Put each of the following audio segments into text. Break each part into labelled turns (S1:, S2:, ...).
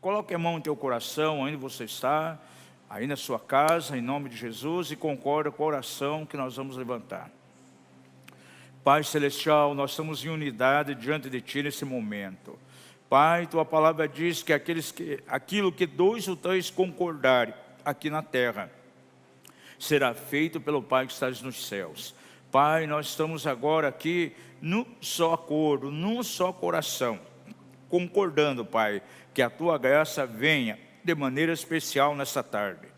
S1: Coloque a mão no teu coração, onde você está, aí na sua casa, em nome de Jesus, e concorda com a oração que nós vamos levantar. Pai Celestial, nós estamos em unidade diante de Ti nesse momento. Pai, Tua palavra diz que aquilo que 2 ou 3 concordarem aqui na terra, será feito pelo Pai que estás nos céus. Pai, nós estamos agora aqui num só acordo, num só coração, concordando, Pai, que a Tua graça venha de maneira especial nessa tarde.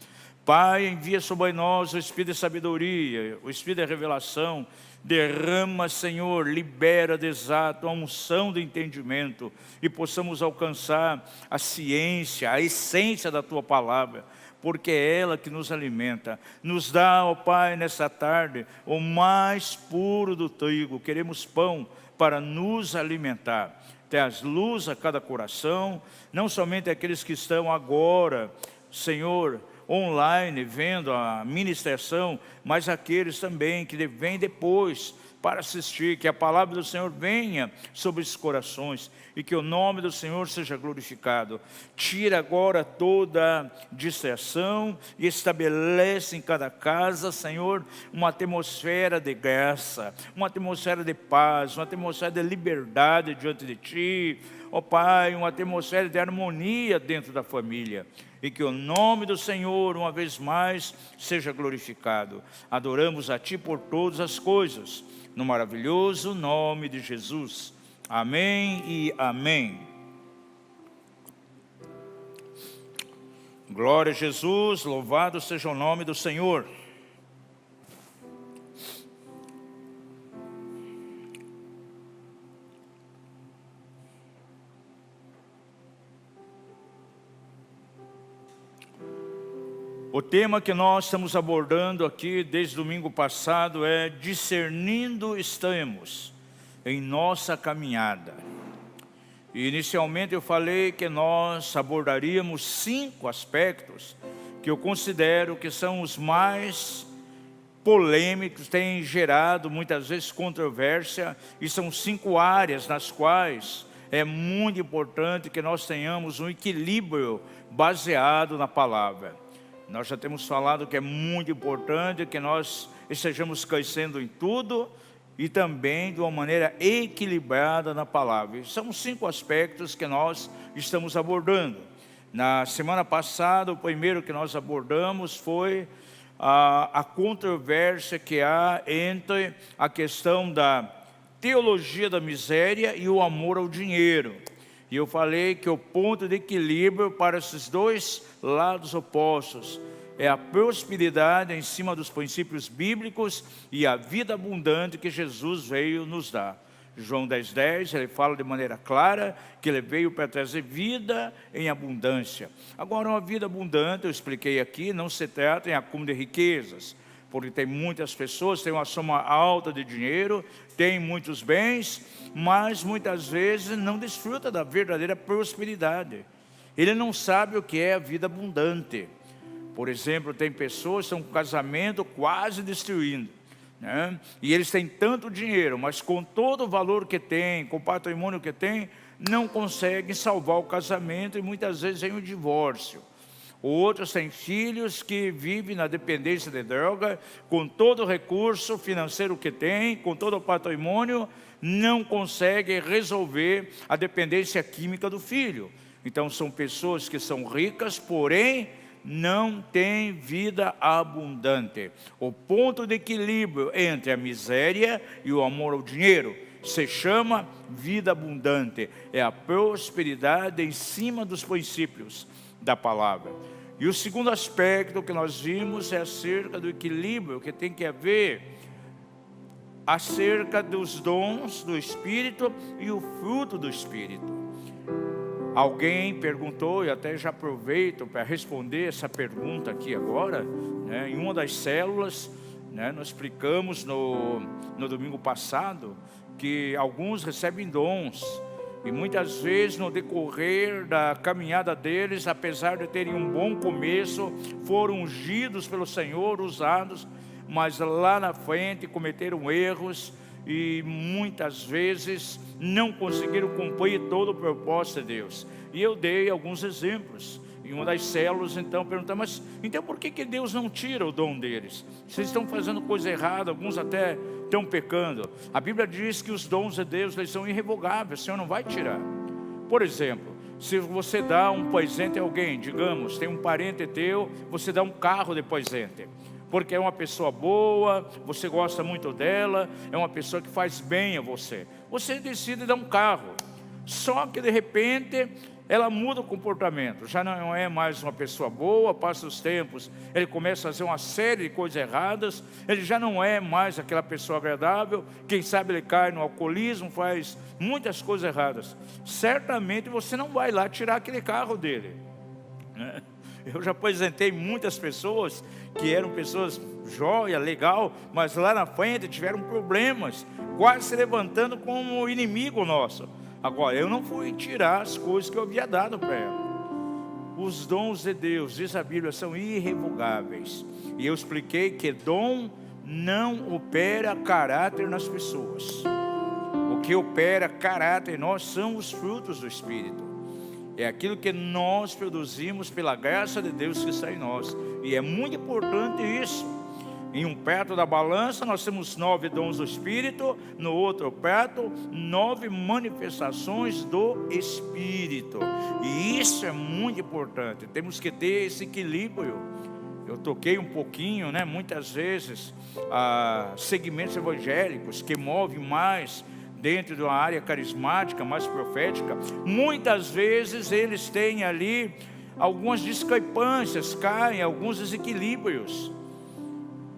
S1: Pai, envia sobre nós o Espírito de sabedoria, o Espírito de revelação, derrama, Senhor, libera, desata a unção do entendimento e possamos alcançar a ciência, a essência da Tua palavra, porque é ela que nos alimenta. Nos dá, ó Pai, nessa tarde, o mais puro do trigo. Queremos pão para nos alimentar. Traz luz a cada coração, não somente aqueles que estão agora, Senhor, online, vendo a ministração, mas aqueles também que vêm depois para assistir, que a palavra do Senhor venha sobre esses corações e que o nome do Senhor seja glorificado. Tira agora toda distração e estabelece em cada casa, Senhor, uma atmosfera de graça, uma atmosfera de paz, uma atmosfera de liberdade diante de Ti, ó Pai, uma atmosfera de harmonia dentro da família. E que o nome do Senhor, uma vez mais, seja glorificado. Adoramos a Ti por todas as coisas, no maravilhoso nome de Jesus. Amém e amém. Glória a Jesus, louvado seja o nome do Senhor. O tema que nós estamos abordando aqui desde domingo passado é discernindo extremos em nossa caminhada. E inicialmente eu falei que nós abordaríamos 5 aspectos que eu considero que são os mais polêmicos, têm gerado muitas vezes controvérsia, e são 5 áreas nas quais é muito importante que nós tenhamos um equilíbrio baseado na palavra. Nós já temos falado que é muito importante que nós estejamos crescendo em tudo e também de uma maneira equilibrada na palavra. E são 5 aspectos que nós estamos abordando. Na semana passada, o primeiro que nós abordamos foi a controvérsia que há entre a questão da teologia da miséria e o amor ao dinheiro. E eu falei que o ponto de equilíbrio para esses 2 lados opostos é a prosperidade em cima dos princípios bíblicos e a vida abundante que Jesus veio nos dar. João 10:10, ele fala de maneira clara que ele veio para trazer vida em abundância. Agora, uma vida abundante, eu expliquei aqui, não se trata em acúmulo de riquezas, porque tem muitas pessoas, têm uma soma alta de dinheiro, têm muitos bens, mas muitas vezes não desfruta da verdadeira prosperidade. Ele não sabe o que é a vida abundante. Por exemplo, tem pessoas que estão com o casamento quase destruindo, né? E eles têm tanto dinheiro, mas com todo o valor que tem, com o patrimônio que tem, não conseguem salvar o casamento e muitas vezes vem o divórcio. Outros têm filhos que vivem na dependência de droga, com todo o recurso financeiro que tem, com todo o patrimônio, não conseguem resolver a dependência química do filho. Então são pessoas que são ricas, porém não têm vida abundante. O ponto de equilíbrio entre a miséria e o amor ao dinheiro se chama vida abundante. É a prosperidade em cima dos princípios da palavra. E o segundo aspecto que nós vimos é acerca do equilíbrio que tem que haver acerca dos dons do Espírito e o fruto do Espírito. Alguém perguntou, e até já aproveito para responder essa pergunta aqui agora, né? Em uma das células, né, nós explicamos no domingo passado que alguns recebem dons, e muitas vezes no decorrer da caminhada deles, apesar de terem um bom começo, foram ungidos pelo Senhor, usados, mas lá na frente cometeram erros e muitas vezes não conseguiram cumprir todo o propósito de Deus. E eu dei alguns exemplos. Em uma das células, então, perguntando, mas então por que Deus não tira o dom deles? Vocês estão fazendo coisa errada, alguns até estão pecando. A Bíblia diz que os dons de Deus, eles são irrevogáveis, o Senhor não vai tirar. Por exemplo, se você dá um presente a alguém, digamos, tem um parente teu, você dá um carro de presente, porque é uma pessoa boa, você gosta muito dela, é uma pessoa que faz bem a você. Você decide dar um carro, só que de repente ela muda o comportamento, já não é mais uma pessoa boa, passa os tempos, ele começa a fazer uma série de coisas erradas, ele já não é mais aquela pessoa agradável, quem sabe ele cai no alcoolismo, faz muitas coisas erradas. Certamente você não vai lá tirar aquele carro dele, né? Eu já apresentei muitas pessoas que eram pessoas joia, legal, mas lá na frente tiveram problemas, quase se levantando como inimigo nosso. Agora, eu não fui tirar as coisas que eu havia dado para ela. Os dons de Deus, diz a Bíblia, são irrevogáveis. E eu expliquei que dom não opera caráter nas pessoas. O que opera caráter em nós são os frutos do Espírito. É aquilo que nós produzimos pela graça de Deus que está em nós. E é muito importante isso. Em um prato da balança nós temos 9 dons do Espírito, no outro prato 9 manifestações do Espírito. E isso é muito importante, temos que ter esse equilíbrio. Eu toquei um pouquinho, né, muitas vezes, segmentos evangélicos que movem mais dentro de uma área carismática, mais profética. Muitas vezes eles têm ali algumas discrepâncias, caem alguns desequilíbrios.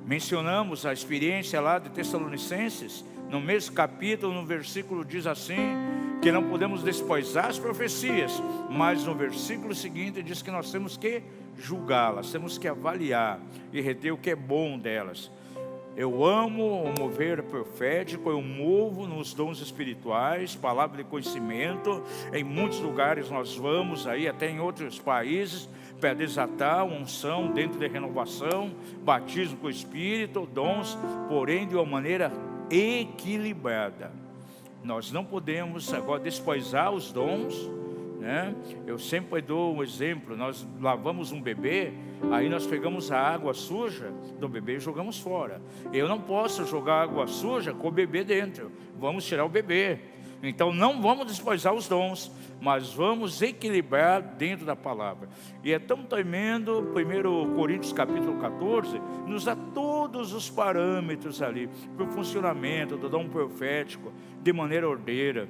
S1: Mencionamos a experiência lá de Tessalonicenses, no mesmo capítulo, no versículo diz assim, que não podemos desprezar as profecias, mas no versículo seguinte diz que nós temos que julgá-las, temos que avaliar e reter o que é bom delas. Eu amo o mover profético, eu movo nos dons espirituais, palavra de conhecimento. Em muitos lugares nós vamos aí, até em outros países, para desatar uma unção dentro da renovação, batismo com o Espírito, dons, porém de uma maneira equilibrada. Nós não podemos agora desprezar os dons, né? Eu sempre dou um exemplo, nós lavamos um bebê, aí nós pegamos a água suja do bebê e jogamos fora. Eu não posso jogar água suja com o bebê dentro, vamos tirar o bebê. Então não vamos desprezar os dons, mas vamos equilibrar dentro da palavra. E é tão tremendo, 1 Coríntios capítulo 14, nos dá todos os parâmetros ali, para o funcionamento do dom profético, de maneira ordeira.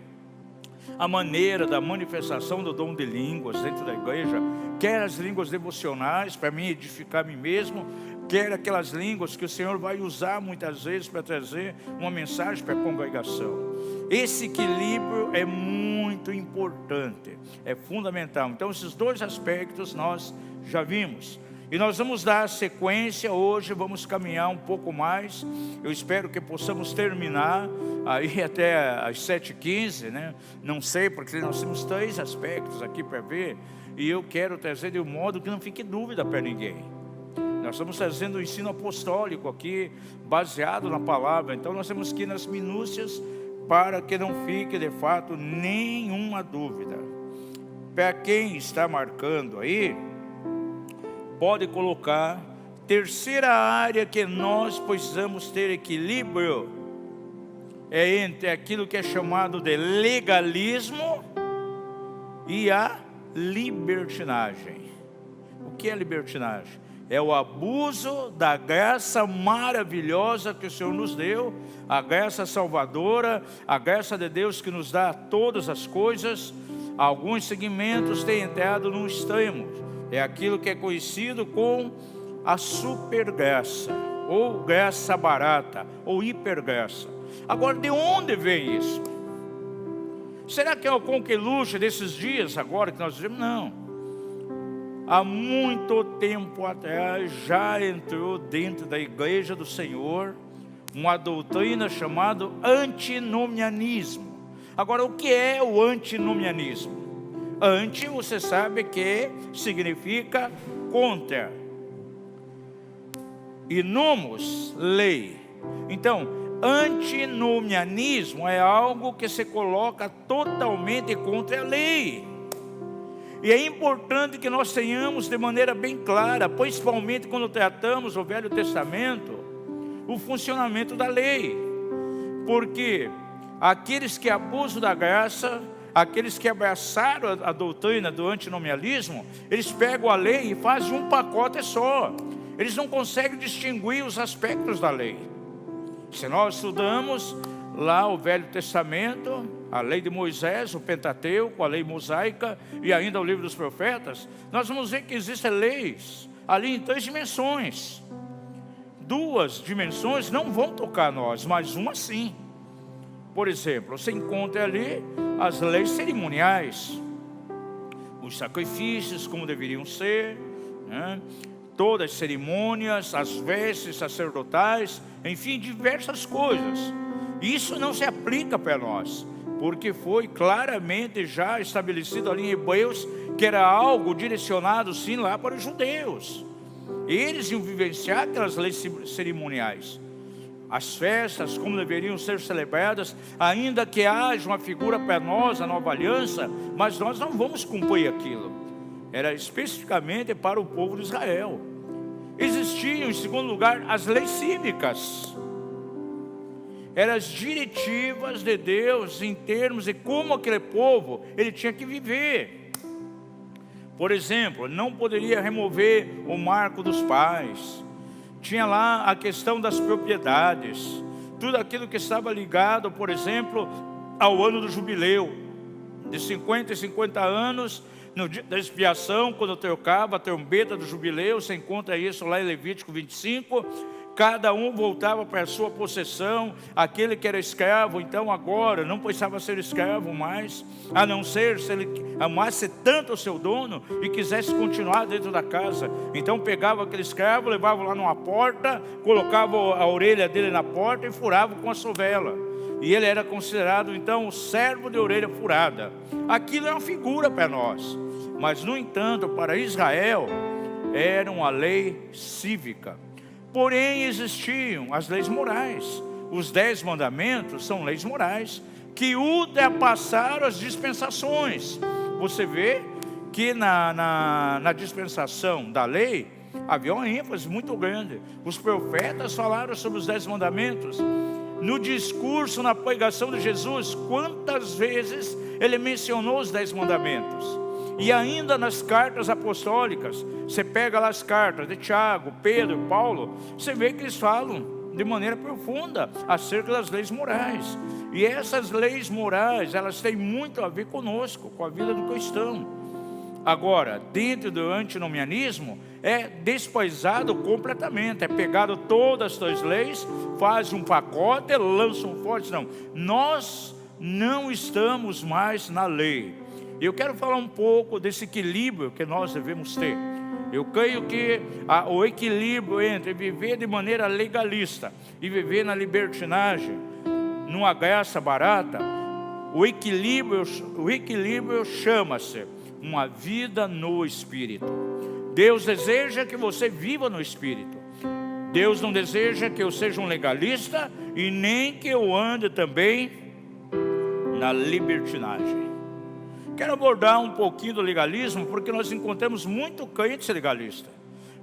S1: A maneira da manifestação do dom de línguas dentro da igreja, quer as línguas devocionais, para mim edificar a mim mesmo, quer aquelas línguas que o Senhor vai usar muitas vezes para trazer uma mensagem para a congregação. Esse equilíbrio é muito importante, é fundamental. Então esses dois aspectos nós já vimos. E nós vamos dar sequência hoje, vamos caminhar um pouco mais. Eu espero que possamos terminar aí até às 7h15, né? Não sei, porque nós temos 3 aspectos aqui para ver. E eu quero trazer de um modo que não fique dúvida para ninguém. Nós estamos trazendo o ensino apostólico aqui, baseado na palavra. Então nós temos que ir nas minúcias para que não fique de fato nenhuma dúvida. Para quem está marcando aí, pode colocar, terceira área que nós precisamos ter equilíbrio, é entre aquilo que é chamado de legalismo e a libertinagem. O que é libertinagem? É o abuso da graça maravilhosa que o Senhor nos deu, a graça salvadora, a graça de Deus que nos dá todas as coisas. Alguns segmentos têm entrado num extremo, é aquilo que é conhecido com a supergraça, ou graça barata, ou hipergraça. Agora, de onde vem isso? Será que é o conqueluche desses dias agora que nós vivemos? Não. Há muito tempo atrás já entrou dentro da igreja do Senhor uma doutrina chamada antinomianismo. Agora, o que é o antinomianismo? Anti, você sabe que significa contra. E nomos, lei. Então, Antinomianismo é algo que se coloca totalmente contra a lei. E é importante que nós tenhamos de maneira bem clara, principalmente quando tratamos o Velho Testamento, o funcionamento da lei. Porque aqueles que abusam da graça, aqueles que abraçaram a doutrina do antinomialismo, eles pegam a lei e fazem um pacote só. Eles não conseguem distinguir os aspectos da lei. Se nós estudamos lá o Velho Testamento, a lei de Moisés, o Pentateuco, a lei mosaica e ainda o livro dos profetas, nós vamos ver que existem leis ali em 3 dimensões. 2 dimensões não vão tocar nós, mas uma sim. Por exemplo, você encontra ali as leis cerimoniais, os sacrifícios como deveriam ser, né? Todas as cerimônias, as vestes sacerdotais, enfim, diversas coisas. Isso não se aplica para nós, porque foi claramente já estabelecido ali em Hebreus que era algo direcionado sim lá para os judeus. Eles iam vivenciar aquelas leis cerimoniais. As festas, como deveriam ser celebradas, ainda que haja uma figura para nós, a nova aliança, mas nós não vamos cumprir aquilo. Era especificamente para o povo de Israel. Existiam, em segundo lugar, as leis cívicas. Eram as diretivas de Deus em termos de como aquele povo ele tinha que viver. Por exemplo, não poderia remover o marco dos pais. Tinha lá a questão das propriedades. Tudo aquilo que estava ligado, por exemplo, ao ano do jubileu. De 50 em 50 anos, no dia da expiação, quando tocava a trombeta do jubileu, você encontra isso lá em Levítico 25, cada um voltava para a sua possessão. Aquele que era escravo, então agora não precisava ser escravo mais, a não ser se ele amasse tanto o seu dono e quisesse continuar dentro da casa. Então pegava aquele escravo, levava lá numa porta, colocava a orelha dele na porta e furava com a sovela. E ele era considerado então o servo de orelha furada. Aquilo é uma figura para nós, mas no entanto para Israel era uma lei cívica. Porém existiam as leis morais. Os 10 mandamentos são leis morais que ultrapassaram as dispensações. Você vê que na dispensação da lei havia uma ênfase muito grande. Os profetas falaram sobre os 10 mandamentos. No discurso, na pregação de Jesus, quantas vezes ele mencionou os 10 mandamentos? E ainda nas cartas apostólicas, você pega lá as cartas de Tiago, Pedro, Paulo, você vê que eles falam de maneira profunda acerca das leis morais. E essas leis morais, elas têm muito a ver conosco, com a vida do cristão. Agora, dentro do antinomianismo, é despaisado completamente, é pegado todas as 3 leis, faz um pacote, lança um forte. Não, nós não estamos mais na lei. Eu quero falar um pouco desse equilíbrio que nós devemos ter. Eu creio que o equilíbrio entre viver de maneira legalista e viver na libertinagem, numa graça barata, o equilíbrio chama-se uma vida no Espírito. Deus deseja que você viva no Espírito. Deus não deseja que eu seja um legalista e nem que eu ande também na libertinagem. Quero abordar um pouquinho do legalismo, porque nós encontramos muito crente legalista.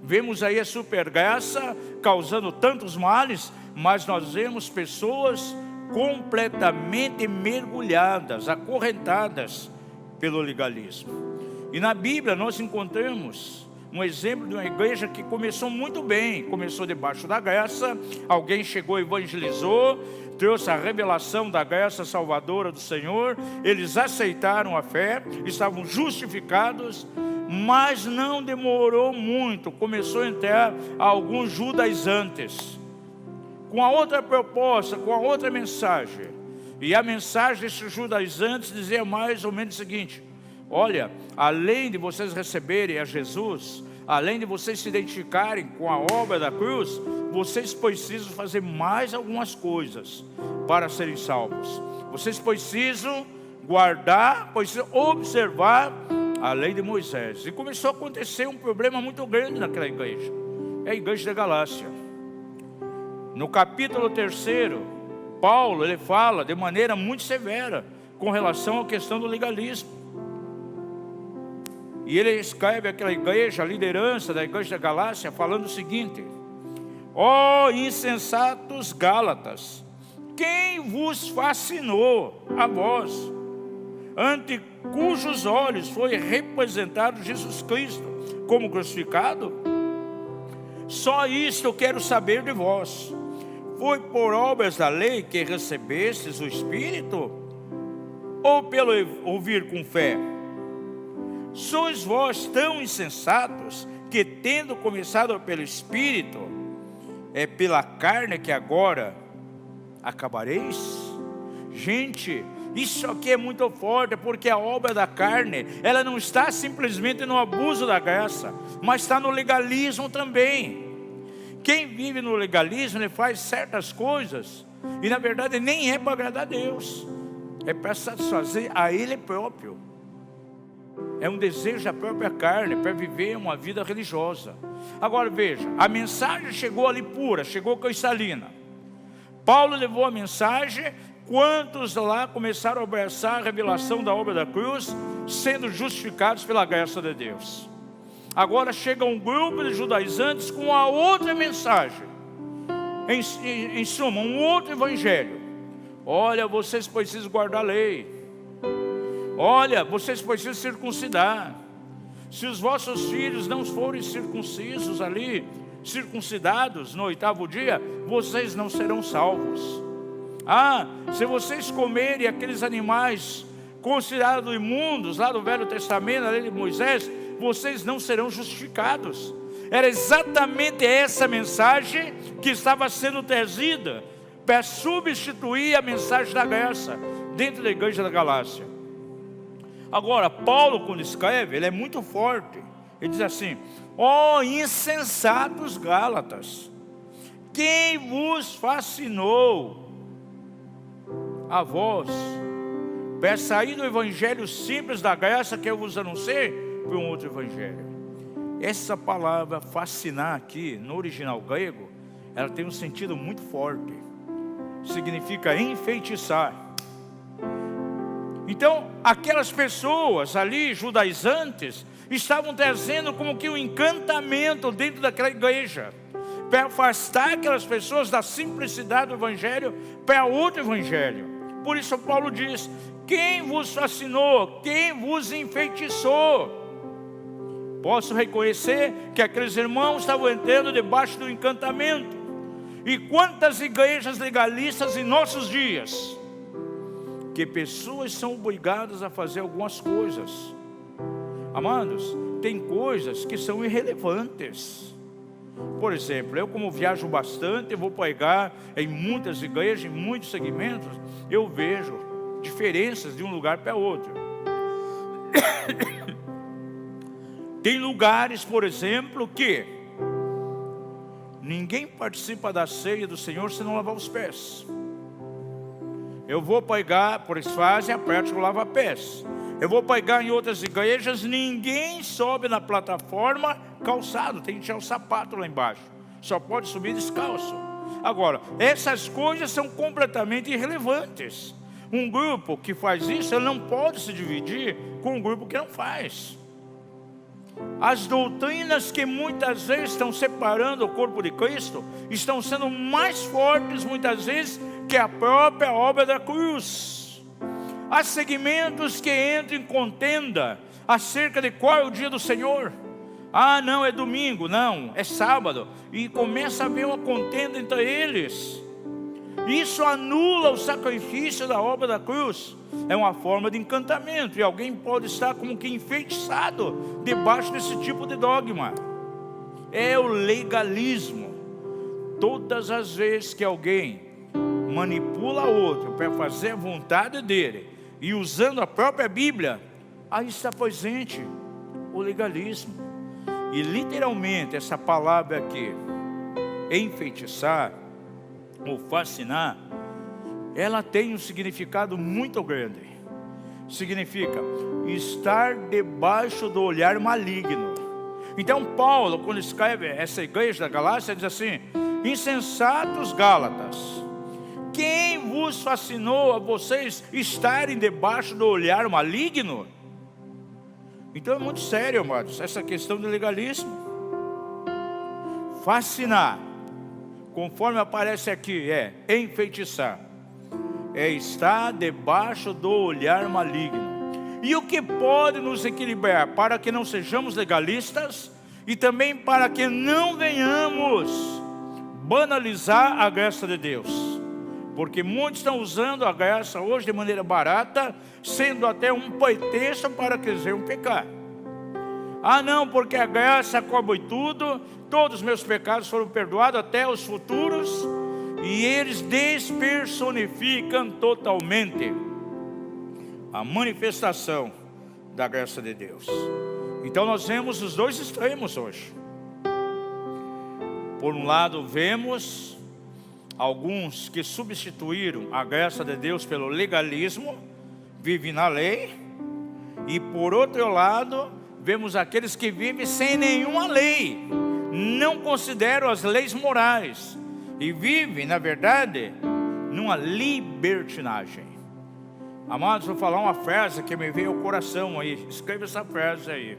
S1: Vemos aí a supergraça causando tantos males, mas nós vemos pessoas completamente mergulhadas, acorrentadas pelo legalismo. E na Bíblia nós encontramos um exemplo de uma igreja que começou muito bem. Começou debaixo da graça, alguém chegou e evangelizou, trouxe a revelação da graça salvadora do Senhor, eles aceitaram a fé, estavam justificados, mas não demorou muito, começou a entrar alguns judaizantes, com a outra proposta, com a outra mensagem. E a mensagem desses judaizantes dizia mais ou menos o seguinte: olha, além de vocês receberem a Jesus, além de vocês se identificarem com a obra da cruz, vocês precisam fazer mais algumas coisas para serem salvos. Vocês precisam guardar, precisam observar a lei de Moisés. E começou a acontecer um problema muito grande naquela igreja. É a igreja da Galácia. No capítulo 3 Paulo, ele fala de maneira muito severa com relação à questão do legalismo. E ele escreve àquela igreja, a liderança da igreja da Galácia, falando o seguinte: ó insensatos Gálatas, quem vos fascinou a vós, ante cujos olhos foi representado Jesus Cristo como crucificado? Só isto eu quero saber de vós: foi por obras da lei que recebestes o Espírito, ou pelo ouvir com fé? Sois vós tão insensatos que, tendo começado pelo Espírito, é pela carne que agora acabareis? Gente, isso aqui é muito forte, porque a obra da carne, ela não está simplesmente no abuso da graça, mas está no legalismo também. Quem vive no legalismo, ele faz certas coisas, e na verdade nem é para agradar a Deus, é para satisfazer a Ele próprio. É um desejo da própria carne, para viver uma vida religiosa. Agora veja, a mensagem chegou ali pura, chegou cristalina. Paulo levou a mensagem. Quantos lá começaram a abraçar a revelação da obra da cruz, sendo justificados pela graça de Deus? Agora chega um grupo de judaizantes com a outra mensagem, em suma, um outro evangelho. Olha, vocês precisam guardar a lei. Olha, vocês precisam circuncidar. Se os vossos filhos não forem circuncisos ali, circuncidados no 8º dia, vocês não serão salvos. Se vocês comerem aqueles animais considerados imundos lá do Velho Testamento, a lei de Moisés, vocês não serão justificados. Era exatamente essa mensagem que estava sendo trazida para substituir a mensagem da graça dentro da igreja da Galácia. Agora, Paulo, quando escreve, ele é muito forte. Ele diz assim: ó insensatos Gálatas, quem vos fascinou a vós para sair do evangelho simples da graça que eu vos anunciei para um outro evangelho? Essa palavra fascinar aqui, no original grego, ela tem um sentido muito forte. Significa enfeitiçar. Então, aquelas pessoas ali, judaizantes, estavam trazendo como que um encantamento dentro daquela igreja, para afastar aquelas pessoas da simplicidade do evangelho para outro evangelho. Por isso Paulo diz: quem vos fascinou? Quem vos enfeitiçou? Posso reconhecer que aqueles irmãos estavam entrando debaixo do encantamento. E quantas igrejas legalistas em nossos dias, que pessoas são obrigadas a fazer algumas coisas. Amados, tem coisas que são irrelevantes. Por exemplo, eu, como viajo bastante, eu vou pregar em muitas igrejas, em muitos segmentos, eu vejo diferenças de um lugar para outro. Tem lugares, por exemplo, que ninguém participa da ceia do Senhor se não lavar os pés. Eu vou pregar, por isso fazem a prática do lava-pés. Eu vou pregar em outras igrejas, ninguém sobe na plataforma calçado, tem que tirar o sapato lá embaixo. Só pode subir descalço. Agora, essas coisas são completamente irrelevantes. Um grupo que faz isso, ele não pode se dividir com um grupo que não faz. As doutrinas que muitas vezes estão separando o corpo de Cristo, estão sendo mais fortes muitas vezes que a própria obra da cruz. Há segmentos que entram em contenda acerca de qual é o dia do Senhor. Não, é domingo, não, é sábado. E começa a haver uma contenda entre eles. Isso anula o sacrifício da obra da cruz. É uma forma de encantamento, e alguém pode estar como que enfeitiçado debaixo desse tipo de dogma. É o legalismo. Todas as vezes que alguém manipula outro para fazer a vontade dele, e usando a própria Bíblia, aí está presente o legalismo. E literalmente essa palavra aqui, enfeitiçar ou fascinar, ela tem um significado muito grande. Significa estar debaixo do olhar maligno. Então Paulo, quando escreve essa igreja da Galácia, diz assim: insensatos Gálatas, Quem vos fascinou a vocês estarem debaixo do olhar maligno? Então é muito sério, amados, essa questão do legalismo. Fascinar, conforme aparece aqui, é enfeitiçar, é estar debaixo do olhar maligno. E o que pode nos equilibrar para que não sejamos legalistas e também para que não venhamos banalizar a graça de Deus? Porque muitos estão usando a graça hoje de maneira barata, sendo até um pretexto para quiserem pecar. Ah não, porque a graça cobre tudo, todos os meus pecados foram perdoados, até os futuros, e eles despersonificam totalmente a manifestação da graça de Deus. Então nós vemos os dois extremos hoje. Por um lado vemos alguns que substituíram a graça de Deus pelo legalismo, vivem na lei. E por outro lado, vemos aqueles que vivem sem nenhuma lei, não consideram as leis morais e vivem, na verdade, numa libertinagem. Amados, vou falar uma frase que me veio ao coração aí. Escreva essa frase aí.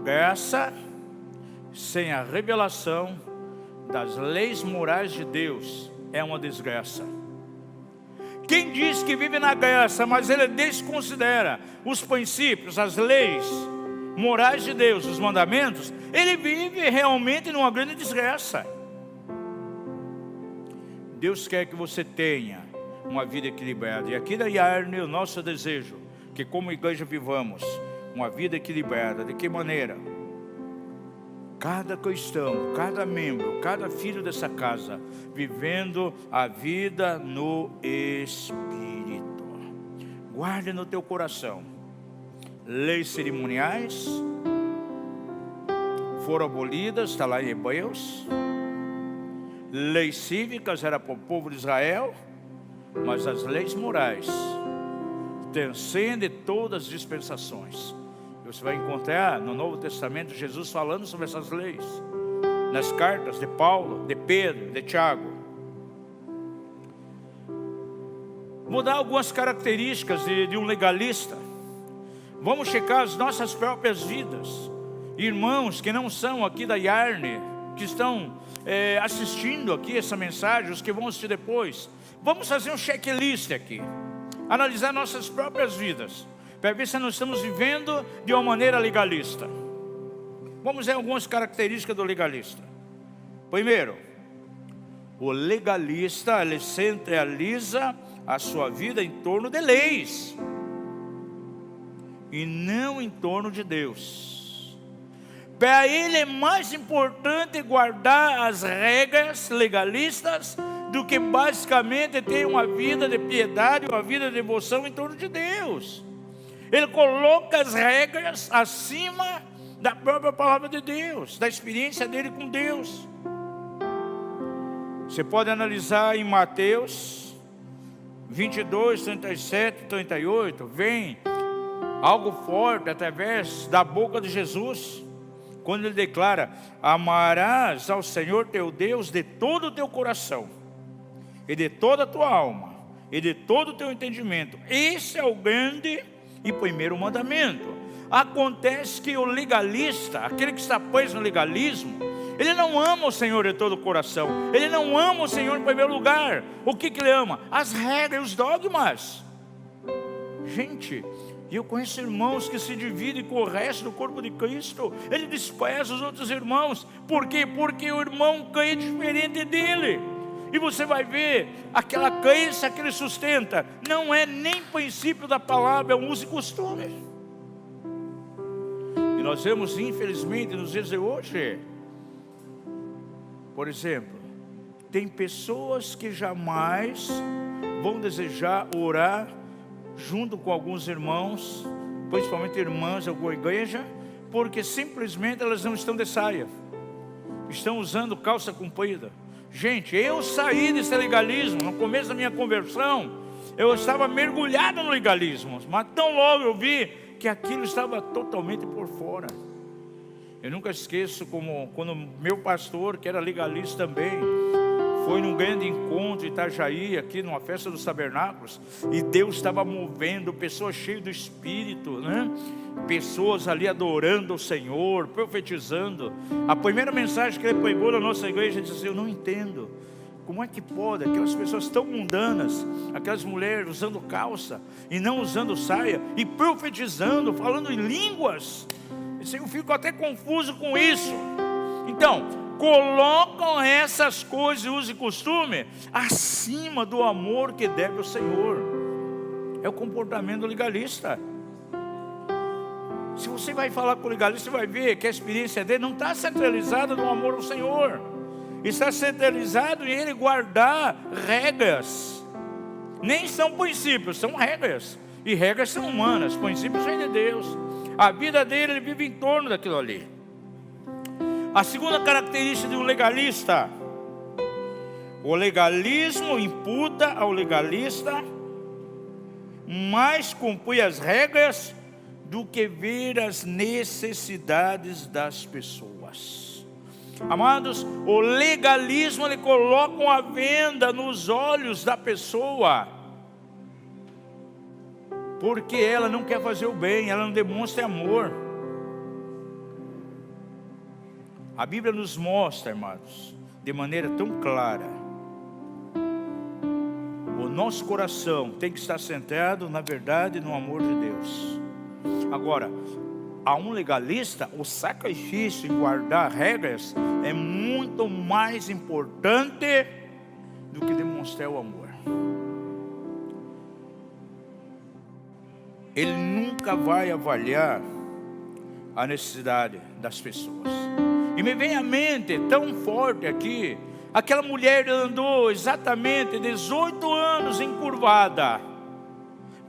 S1: Graça sem a revelação das leis morais de Deus é uma desgraça. Quem diz que vive na graça, mas ele desconsidera os princípios, as leis morais de Deus, os mandamentos, ele vive realmente numa grande desgraça. Deus quer que você tenha uma vida equilibrada. E aqui da Yarne, o nosso desejo, que como igreja vivamos uma vida equilibrada. De que maneira? Cada cristão, cada membro, cada filho dessa casa, vivendo a vida no Espírito. Guarde no teu coração. Leis cerimoniais foram abolidas, está lá em Hebreus. Leis cívicas era para o povo de Israel, mas as leis morais transcendem todas as dispensações. Você vai encontrar no Novo Testamento Jesus falando sobre essas leis, nas cartas de Paulo, de Pedro, de Tiago. Vou dar algumas características de um legalista. Vamos checar as nossas próprias vidas. Irmãos que não são aqui da Yarne, que estão assistindo aqui essa mensagem, os que vão assistir depois, vamos fazer um checklist aqui, analisar nossas próprias vidas, para ver se nós estamos vivendo de uma maneira legalista. Vamos ver algumas características do legalista. Primeiro, o legalista, ele centraliza a sua vida em torno de leis e não em torno de Deus. Para ele é mais importante guardar as regras legalistas do que basicamente ter uma vida de piedade, uma vida de devoção em torno de Deus. Ele coloca as regras acima da própria palavra de Deus, da experiência dele com Deus. Você pode analisar em Mateus 22, 37, 38, vem algo forte através da boca de Jesus, quando ele declara: amarás ao Senhor teu Deus de todo o teu coração, e de toda a tua alma, e de todo o teu entendimento. Esse é o grande e primeiro mandamento. Acontece que o legalista, aquele que está preso no legalismo, ele não ama o Senhor de todo o coração, ele não ama o Senhor em primeiro lugar. O que ele ama? As regras, os dogmas. Gente, eu conheço irmãos que se dividem com o resto do corpo de Cristo. Ele despreza os outros irmãos. Por quê? Porque o irmão crê diferente dele. E você vai ver, aquela crença que ele sustenta não é nem princípio da palavra, é um uso e costume. E nós vemos, infelizmente, nos dias de hoje, por exemplo, tem pessoas que jamais vão desejar orar junto com alguns irmãos, principalmente irmãs de alguma igreja, porque simplesmente elas não estão de saia, estão usando calça comprida. Gente, eu saí desse legalismo. No começo da minha conversão, eu estava mergulhado no legalismo, mas tão logo eu vi que aquilo estava totalmente por fora. Eu nunca esqueço como quando meu pastor, que era legalista também, foi num grande encontro em Itajaí, aqui numa festa dos tabernáculos, e Deus estava movendo, pessoas cheias do Espírito, né? Pessoas ali adorando o Senhor, profetizando. A primeira mensagem que ele pregou na nossa igreja, ele disse assim: eu não entendo, como é que pode aquelas pessoas tão mundanas, aquelas mulheres usando calça e não usando saia, e profetizando, falando em línguas. Eu fico até confuso com isso. Então, colocam essas coisas, uso e costume, acima do amor que deve ao Senhor. É o comportamento legalista. Se você vai falar com o legalista, você vai ver que a experiência dele não está centralizada no amor ao Senhor. Está centralizado em ele guardar regras. Nem são princípios, são regras. E regras são humanas, princípios vêm de Deus. A vida dele, ele vive em torno daquilo ali. A segunda característica de um legalista: o legalismo imputa ao legalista mais cumprir as regras do que ver as necessidades das pessoas. Amados, o legalismo, ele coloca uma venda nos olhos da pessoa, porque ela não quer fazer o bem, ela não demonstra amor. A Bíblia nos mostra, irmãos, de maneira tão clara, o nosso coração tem que estar centrado na verdade e no amor de Deus. Agora, a um legalista, o sacrifício em guardar regras é muito mais importante do que demonstrar o amor. Ele nunca vai avaliar a necessidade das pessoas. E me vem à mente tão forte aqui, aquela mulher andou exatamente 18 anos encurvada,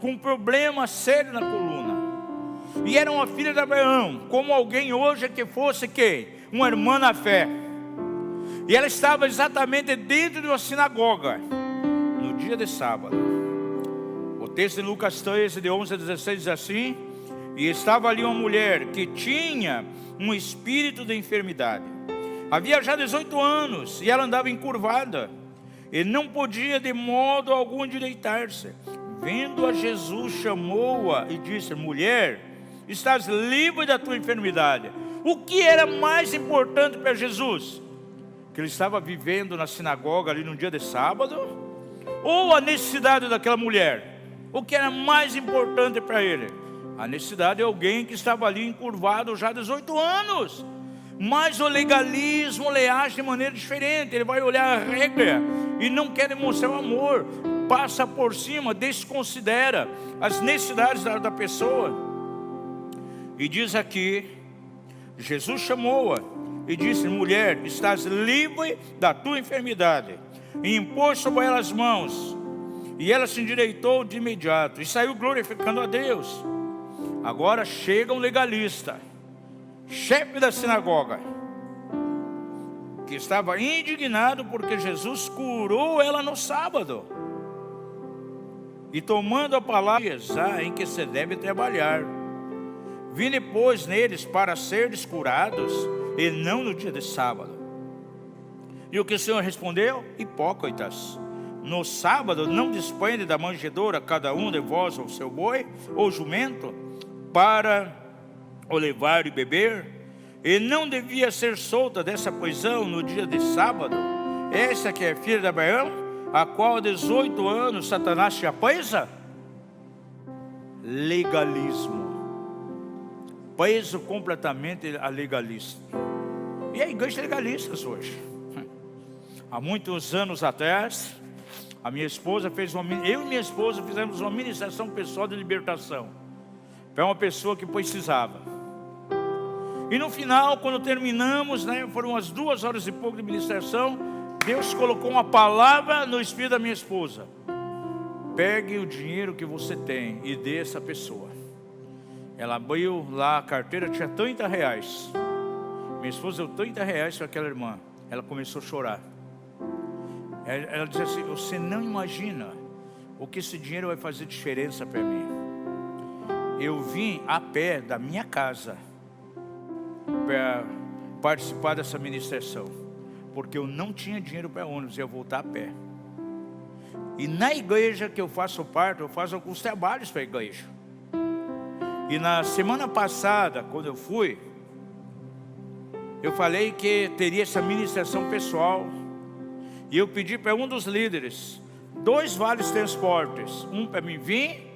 S1: com um problema sério na coluna. E era uma filha de Abraão, como alguém hoje que fosse quem? Uma irmã na fé. E ela estava exatamente dentro de uma sinagoga, no dia de sábado. O texto de Lucas 13, de 11 a 16 diz assim: e estava ali uma mulher que tinha um espírito de enfermidade. Havia já 18 anos, e ela andava encurvada, e não podia de modo algum endireitar-se. Vendo a Jesus, chamou-a e disse: mulher, estás livre da tua enfermidade. O que era mais importante para Jesus? Que ele estava vivendo na sinagoga ali no dia de sábado? Ou a necessidade daquela mulher? O que era mais importante para ele? A necessidade de alguém que estava ali encurvado já há 18 anos. Mas o legalismo ele age de maneira diferente. Ele vai olhar a regra e não quer demonstrar o amor. Passa por cima, desconsidera as necessidades da pessoa. E diz aqui, Jesus chamou-a e disse: mulher, estás livre da tua enfermidade. E impôs sobre ela as mãos, e ela se endireitou de imediato e saiu glorificando a Deus. Agora chega um legalista, chefe da sinagoga, que estava indignado porque Jesus curou ela no sábado. E tomando a palavra em que se deve trabalhar, vinde pois neles para seres curados, e não no dia de sábado. E o que o Senhor respondeu? Hipócritas, no sábado não dispõe da manjedoura cada um de vós o seu boi ou jumento, para o levar e beber? E não devia ser solta dessa prisão no dia de sábado essa que é filha de Abraão, a qual há 18 anos Satanás tinha presa? Legalismo, preso completamente a legalista. E a igreja legalista hoje. Há muitos anos atrás, a minha esposa eu e minha esposa fizemos uma ministração pessoal de libertação para uma pessoa que precisava. E no final, quando terminamos, foram umas 2 horas e pouco de ministração, Deus colocou uma palavra no espírito da minha esposa: pegue o dinheiro que você tem e dê essa pessoa. Ela abriu lá a carteira, tinha 30 reais. Minha esposa deu 30 reais para aquela irmã. Ela começou a chorar. Ela disse assim: você não imagina o que esse dinheiro vai fazer diferença para mim. Eu vim a pé da minha casa para participar dessa ministração, porque eu não tinha dinheiro para ônibus, ia voltar a pé. E na igreja que eu faço parte, eu faço alguns trabalhos para a igreja. E na semana passada, quando eu fui, eu falei que teria essa ministração pessoal. E eu pedi para um dos líderes 2 vales transportes, um para mim vir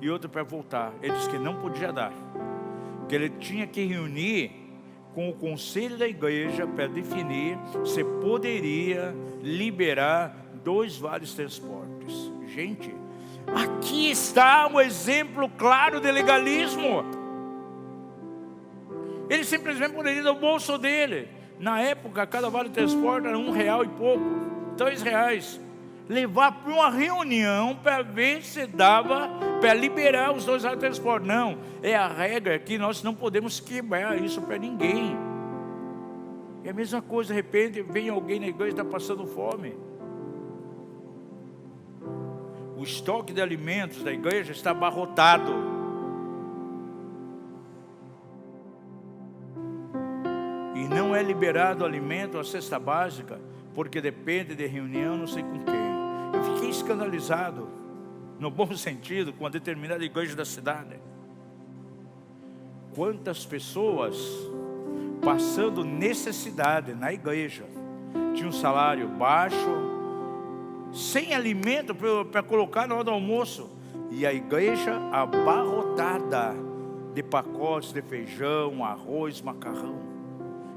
S1: e outro para voltar. Ele disse que não podia dar, que ele tinha que reunir com o conselho da igreja para definir se poderia liberar 2 vales transportes. Gente, aqui está um exemplo claro de legalismo. Ele simplesmente poderia dar o bolso dele. Na época, cada vale transporte era R$1 e pouco, R$2. Levar para uma reunião para ver se dava para liberar os 2 vales transporte. Não, é a regra que nós não podemos quebrar isso para ninguém. É a mesma coisa, de repente vem alguém na igreja e está passando fome. O estoque de alimentos da igreja está abarrotado. E não é liberado alimento, a cesta básica, porque depende de reunião, não sei com quem. Eu fiquei escandalizado, no bom sentido, com a determinada igreja da cidade. Quantas pessoas passando necessidade na igreja, tinha um salário baixo, sem alimento para colocar na hora do almoço, e a igreja abarrotada de pacotes de feijão, arroz, macarrão.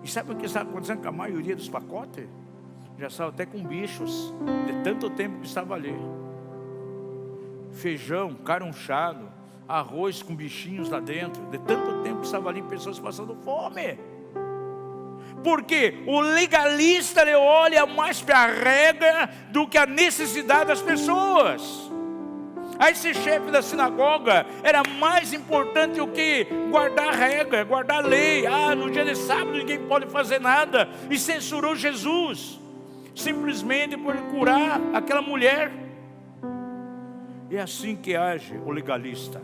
S1: E sabe o que está acontecendo com a maioria dos pacotes? Já estava até com bichos, de tanto tempo que estava ali. Feijão carunchado, arroz com bichinhos lá dentro, de tanto tempo que estava ali, pessoas passando fome. Porque o legalista, ele olha mais para a regra do que a necessidade das pessoas. Aí esse chefe da sinagoga era mais importante do que guardar a regra, guardar a lei. No dia de sábado ninguém pode fazer nada. E censurou Jesus, simplesmente por curar aquela mulher. É assim que age o legalista.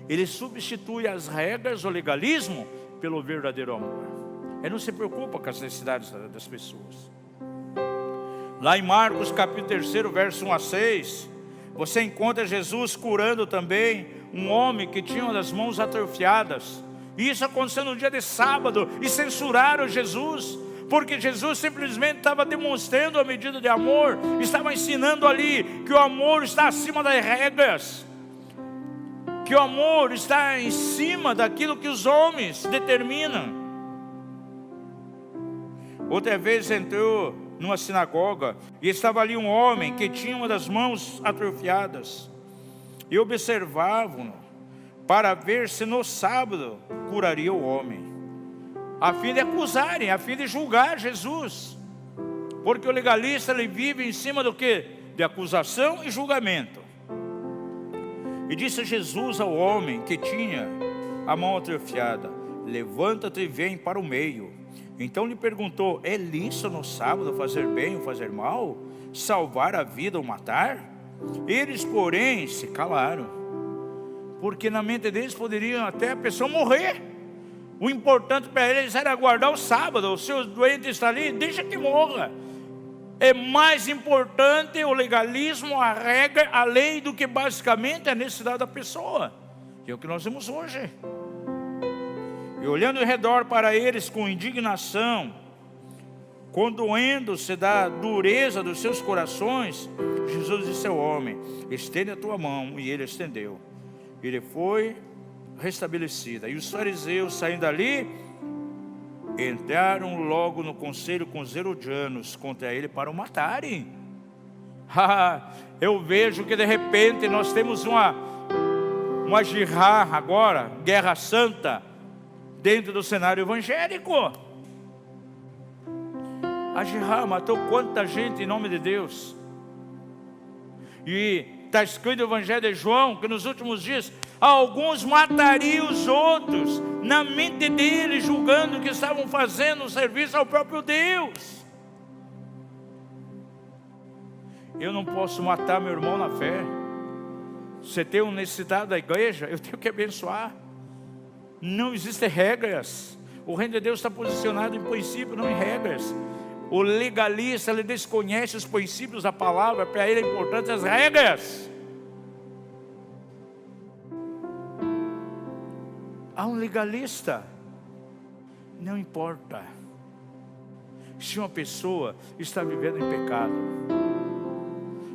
S1: Ele substitui as regras, o legalismo, pelo verdadeiro amor. Ele não se preocupa com as necessidades das pessoas. Lá em Marcos capítulo 3, verso 1 a 6, você encontra Jesus curando também um homem que tinha uma das mãos atrofiadas. E isso aconteceu no dia de sábado. E censuraram Jesus, porque Jesus simplesmente estava demonstrando a medida de amor. Estava ensinando ali que o amor está acima das regras, que o amor está em cima daquilo que os homens determinam. Outra vez entrou numa sinagoga e estava ali um homem que tinha uma das mãos atrofiadas. E observavam para ver se no sábado curaria o homem, a fim de acusarem, a fim de julgar Jesus. Porque o legalista, ele vive em cima do quê? De acusação e julgamento. E disse Jesus ao homem que tinha a mão atrofiada: levanta-te e vem para o meio. Então lhe perguntou: é lícito no sábado fazer bem ou fazer mal? Salvar a vida ou matar? Eles, porém, se calaram, porque na mente deles poderiam até a pessoa morrer. O importante para eles era guardar o sábado. O seu doente está ali, deixa que morra. É mais importante o legalismo, a regra, a lei, do que basicamente a necessidade da pessoa. E é o que nós vemos hoje. E olhando ao redor para eles com indignação, condoendo-se da dureza dos seus corações, Jesus disse ao homem: estende a tua mão. E ele estendeu. Ele foi restabelecida. E os fariseus, saindo dali, entraram logo no conselho com os herodianos contra ele para o matarem. Eu vejo que de repente nós temos uma guerra agora, guerra santa, dentro do cenário evangélico. A guerra matou quanta gente em nome de Deus. E está escrito no Evangelho de João que nos últimos dias alguns matariam os outros, na mente deles, julgando que estavam fazendo um serviço ao próprio Deus. Eu não posso matar meu irmão na fé. Você tem uma necessidade da igreja, eu tenho que abençoar. Não existem regras. O reino de Deus está posicionado em princípio, não em regras. O legalista, ele desconhece os princípios da palavra, para ele é importante as regras. A um legalista, não importa se uma pessoa está vivendo em pecado.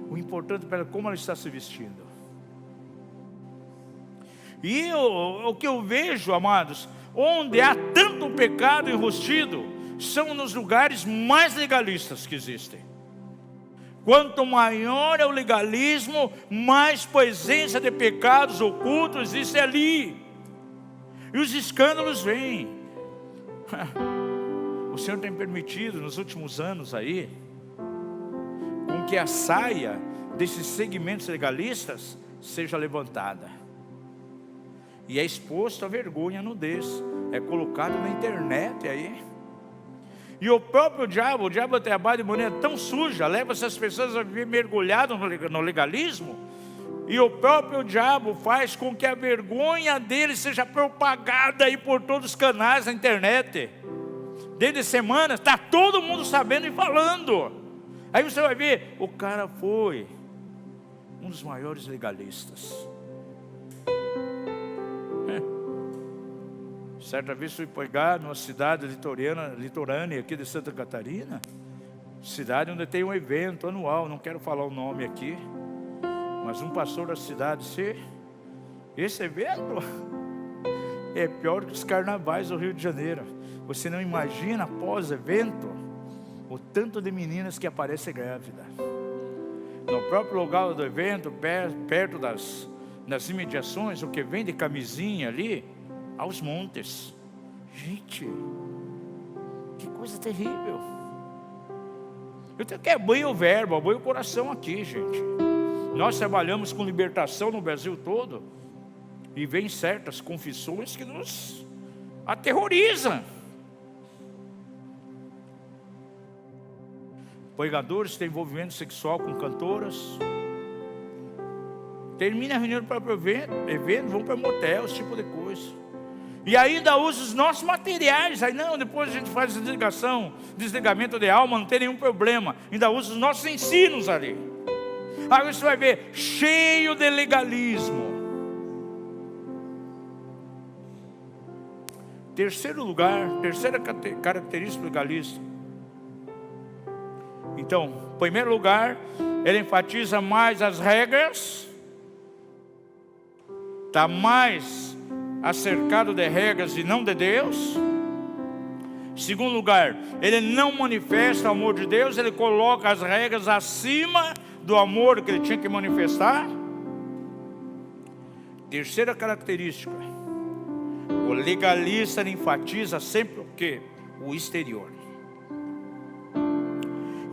S1: O importante é como ela está se vestindo. E o que eu vejo, amados, onde há tanto pecado enrustido, são nos lugares mais legalistas que existem. Quanto maior é o legalismo, mais presença de pecados ocultos existe ali. E os escândalos vêm. O Senhor tem permitido nos últimos anos aí, com que a saia desses segmentos legalistas seja levantada. E é exposto a vergonha, a nudez. É colocado na internet aí. E o próprio diabo, o diabo trabalha de maneira tão suja, leva essas pessoas a viver mergulhadas no legalismo. E o próprio diabo faz com que a vergonha dele seja propagada aí por todos os canais da internet. Desde semana, está todo mundo sabendo e falando. Aí você vai ver, o cara foi um dos maiores legalistas. Certa vez fui pregar numa cidade litorânea aqui de Santa Catarina, cidade onde tem um evento anual, não quero falar o nome aqui, mas um pastor da cidade disse: esse evento é pior que os carnavais do Rio de Janeiro. Você não imagina, após o evento, o tanto de meninas que aparecem grávidas. No próprio lugar do evento, perto das imediações, o que vem de camisinha ali, aos montes. Gente, que coisa terrível. Eu tenho que abrir o verbo, abrir o coração aqui, gente. Nós trabalhamos com libertação no Brasil todo, e vem certas confissões que nos aterrorizam. Pregadores têm envolvimento sexual com cantoras. Termina a reunião do próprio evento, vão para motel, esse tipo de coisa. E ainda usa os nossos materiais. Aí não, depois a gente faz desligamento de alma, não tem nenhum problema. Ainda usa os nossos ensinos ali. Aí você vai ver, cheio de legalismo. Terceiro lugar, terceira característica do legalista. Então, em primeiro lugar, ele enfatiza mais as regras. Está mais acercado de regras e não de Deus. Segundo lugar, ele não manifesta o amor de Deus, ele coloca as regras acima do amor que ele tinha que manifestar. Terceira característica, o legalista enfatiza sempre o quê? O exterior.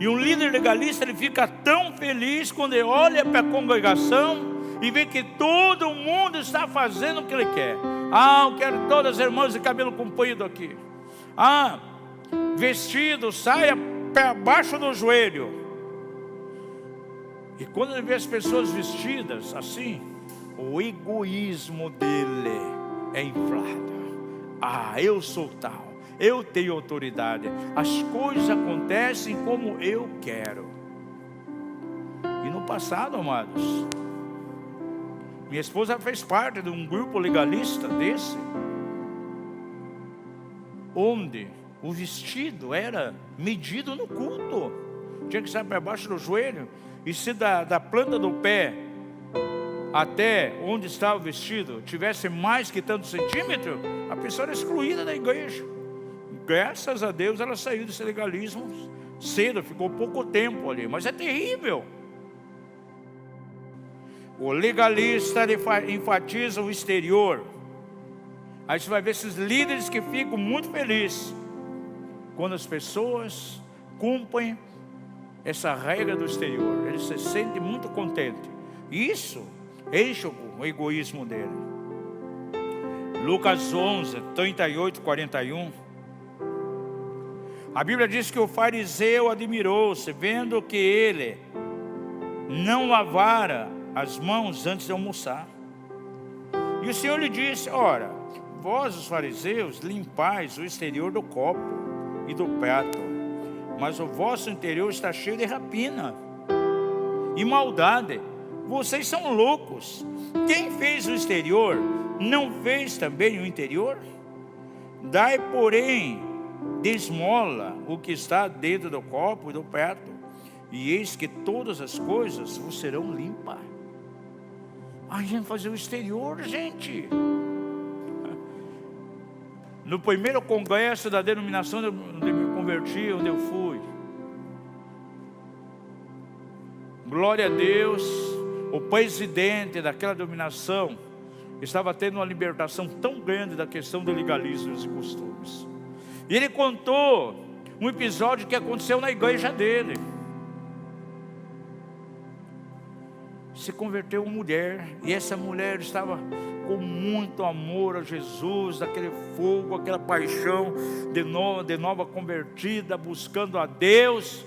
S1: E um líder legalista, ele fica tão feliz quando ele olha para a congregação e vê que todo mundo está fazendo o que ele quer. Eu quero todas as irmãs de cabelo comprido aqui. Vestido, saia para baixo do joelho. E quando ele vê as pessoas vestidas assim, o egoísmo dele é inflado. Eu sou tal, eu tenho autoridade, as coisas acontecem como eu quero. E no passado, amados, minha esposa fez parte de um grupo legalista desse, onde o vestido era medido no culto. Tinha que estar para baixo do joelho. E se da planta do pé até onde estava o vestido tivesse mais que tanto centímetro, a pessoa era excluída da igreja. Graças a Deus ela saiu desse legalismo cedo, ficou pouco tempo ali. Mas é terrível. O legalista enfatiza o exterior. Aí você vai ver esses líderes que ficam muito felizes quando as pessoas cumprem essa regra do exterior. Ele se sente muito contente. Isso enche o egoísmo dele. Lucas 11, 38, 41. A Bíblia diz que o fariseu admirou-se, vendo que ele não lavara as mãos antes de almoçar. E o Senhor lhe disse: ora, vós os fariseus limpais o exterior do copo e do prato, mas o vosso interior está cheio de rapina e maldade. Vocês são loucos. Quem fez o exterior, não fez também o interior? Dai, porém, de esmola o que está dentro do copo e do prato, e eis que todas as coisas vos serão limpas. A gente fazer o exterior, gente. No primeiro congresso da denominação onde me converti, onde eu fui, glória a Deus, o presidente daquela denominação estava tendo uma libertação tão grande da questão de legalismos e costumes. E ele contou um episódio que aconteceu na igreja dele. Se converteu uma mulher, e essa mulher estava com muito amor a Jesus, aquele fogo, aquela paixão de nova convertida, buscando a Deus.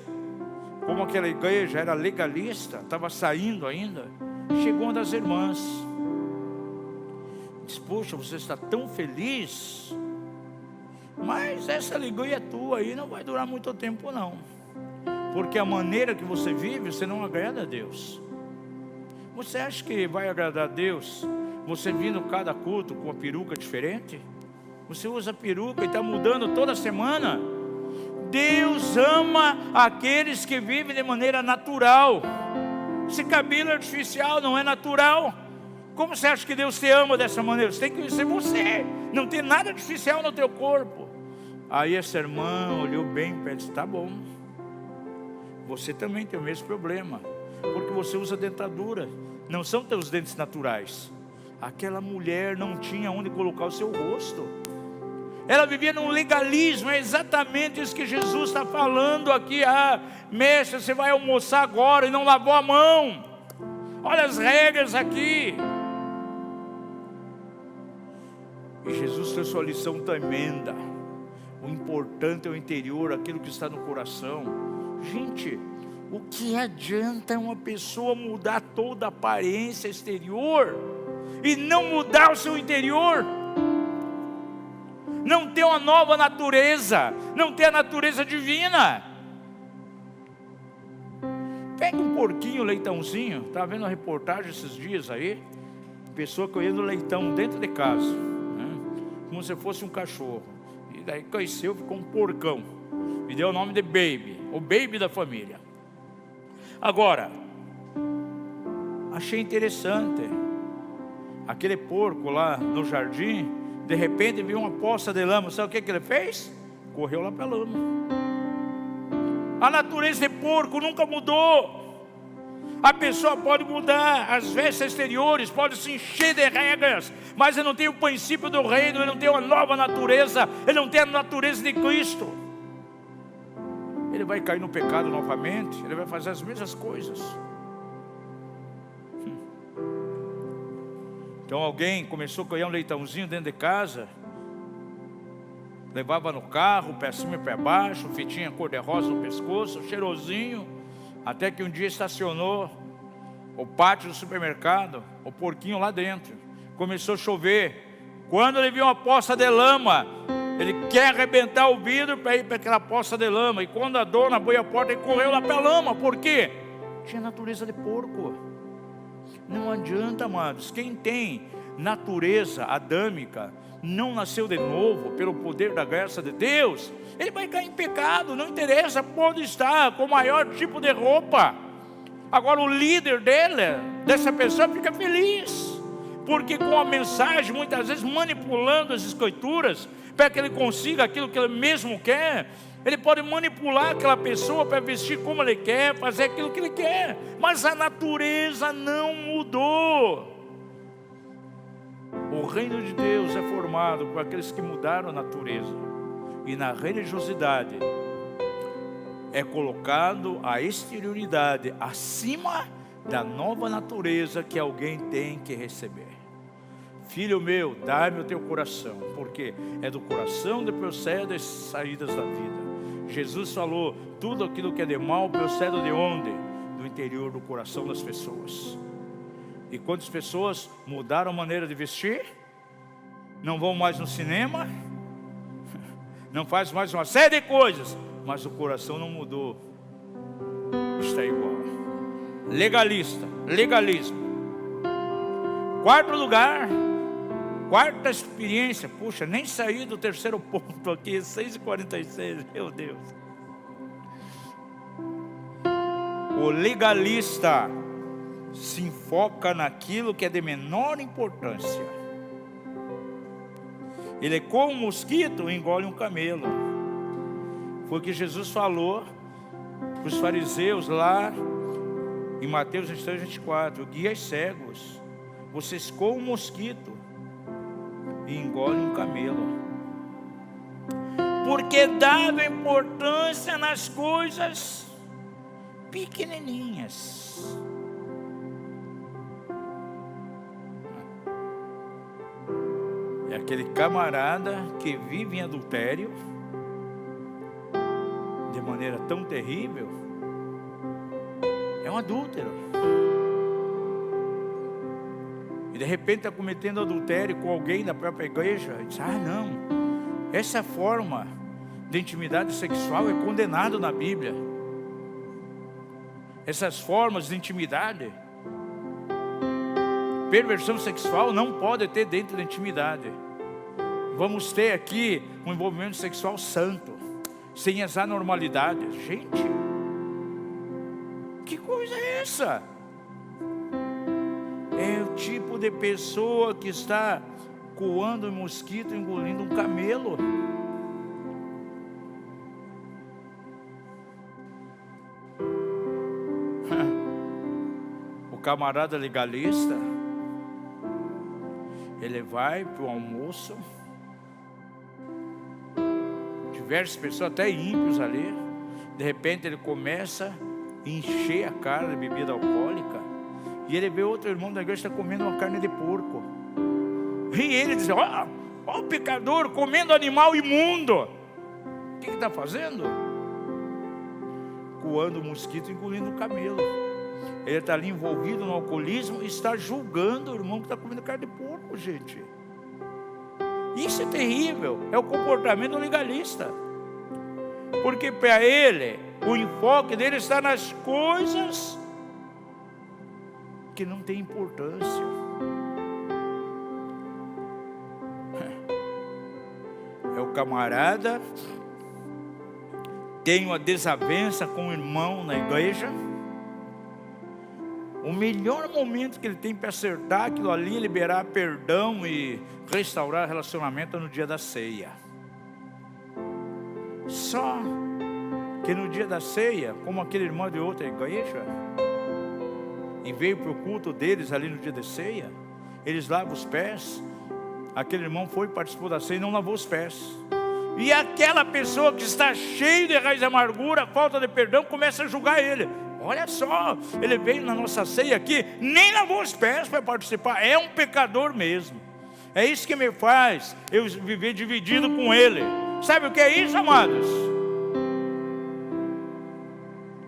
S1: Como aquela igreja era legalista, estava saindo ainda, chegou uma das irmãs, disse: poxa, você está tão feliz, mas essa alegria tua aí não vai durar muito tempo não, porque a maneira que você vive, você não agrada a Deus. Você acha que vai agradar a Deus você vindo cada culto com uma peruca diferente? Você usa peruca e está mudando toda semana? Deus ama aqueles que vivem de maneira natural. Esse cabelo artificial não é natural. Como você acha que Deus te ama dessa maneira? Você tem que ser você, não tem nada artificial no teu corpo. Aí essa irmã olhou bem e disse: tá bom, você também tem o mesmo problema, porque você usa dentadura, não são teus dentes naturais. Aquela mulher não tinha onde colocar o seu rosto, ela vivia num legalismo. É exatamente isso que Jesus está falando aqui. Ah, mestre, você vai almoçar agora e não lavou a mão, olha as regras aqui. E Jesus trouxe uma lição tremenda. O importante é o interior, aquilo que está no coração. Gente, o que adianta uma pessoa mudar toda a aparência exterior e não mudar o seu interior? Não ter uma nova natureza, não ter a natureza divina. Pega um porquinho, leitãozinho. Estava vendo uma reportagem esses dias aí, pessoa colhendo leitão dentro de casa, né? Como se fosse um cachorro. E daí cresceu, ficou um porcão, e deu o nome de Baby, o baby da família. Agora, achei interessante, aquele porco lá no jardim, de repente viu uma poça de lama. Sabe o que ele fez? Correu lá para a lama. A natureza de porco nunca mudou. A pessoa pode mudar as vestes exteriores, pode se encher de regras, mas ele não tem o princípio do reino, ele não tem uma nova natureza, ele não tem a natureza de Cristo. Ele vai cair no pecado novamente, ele vai fazer as mesmas coisas. Então alguém começou a colher um leitãozinho dentro de casa, levava no carro, pé cima e pé baixo, fitinha cor-de-rosa no pescoço, cheirosinho, até que um dia estacionou o pátio do supermercado, o porquinho lá dentro. Começou a chover. Quando ele viu uma poça de lama, ele quer arrebentar o vidro para ir para aquela poça de lama. E quando a dona abriu a porta, ele correu lá para a lama. Por quê? Tinha natureza de porco. Não adianta, amados. Quem tem natureza adâmica, não nasceu de novo pelo poder da graça de Deus, ele vai cair em pecado. Não interessa, pode estar com o maior tipo de roupa. Agora o líder dessa pessoa fica feliz, porque com a mensagem, muitas vezes manipulando as escrituras, para que ele consiga aquilo que ele mesmo quer, ele pode manipular aquela pessoa para vestir como ele quer, fazer aquilo que ele quer, mas a natureza não mudou. O reino de Deus é formado por aqueles que mudaram a natureza, e na religiosidade é colocado a exterioridade acima da nova natureza que alguém tem que receber. Filho meu, dá-me o teu coração, porque é do coração que procedem as saídas da vida. Jesus falou, tudo aquilo que é de mal procede de onde? Do interior do coração das pessoas. E quantas pessoas mudaram a maneira de vestir? Não vão mais no cinema, não faz mais uma série de coisas, mas o coração não mudou, está igual. Legalista, legalismo. Quarto lugar, quarta experiência. Puxa, nem saí do terceiro ponto aqui, 6h46, meu Deus. O legalista se enfoca naquilo que é de menor importância. Ele é como um mosquito e engole um camelo. Foi o que Jesus falou para os fariseus lá em Mateus 23:24. Guias cegos, vocês comem um mosquito e engolem um camelo. Porque dava importância nas coisas pequenininhas. É aquele camarada que vive em adultério de maneira tão terrível. É um adúltero. E de repente está cometendo adultério com alguém da própria igreja. E diz, não, essa forma de intimidade sexual é condenado na Bíblia. Essas formas de intimidade, perversão sexual não pode ter dentro da intimidade. Vamos ter aqui um envolvimento sexual santo, sem as anormalidades. Gente, que coisa é essa? É o tipo de pessoa que está coando um mosquito, engolindo um camelo. O camarada legalista, ele vai para o almoço, diversas pessoas, até ímpios ali, de repente ele começa a encher a cara de bebida alcoólica, e ele vê outro irmão da igreja está comendo uma carne de porco, e ele diz, ó o pecador comendo animal imundo. O que está fazendo? Coando o mosquito e engolindo o camelo. Ele está ali envolvido no alcoolismo e está julgando o irmão que está comendo carne de porco, gente. Isso é terrível, é o comportamento legalista. Porque para ele, o enfoque dele está nas coisas que não têm importância. É o camarada, tem uma desavença com o irmão na igreja. O melhor momento que ele tem para acertar aquilo ali, liberar perdão e restaurar relacionamento é no dia da ceia. Só que no dia da ceia, como aquele irmão de outra igreja, e veio para o culto deles ali no dia da ceia, eles lavam os pés. Aquele irmão foi, participou da ceia e não lavou os pés. E aquela pessoa que está cheia de raiz de amargura, falta de perdão, começa a julgar ele. Olha só, ele veio na nossa ceia aqui, nem lavou os pés para participar, é um pecador mesmo. É isso que me faz eu viver dividido com ele. Sabe o que é isso, amados?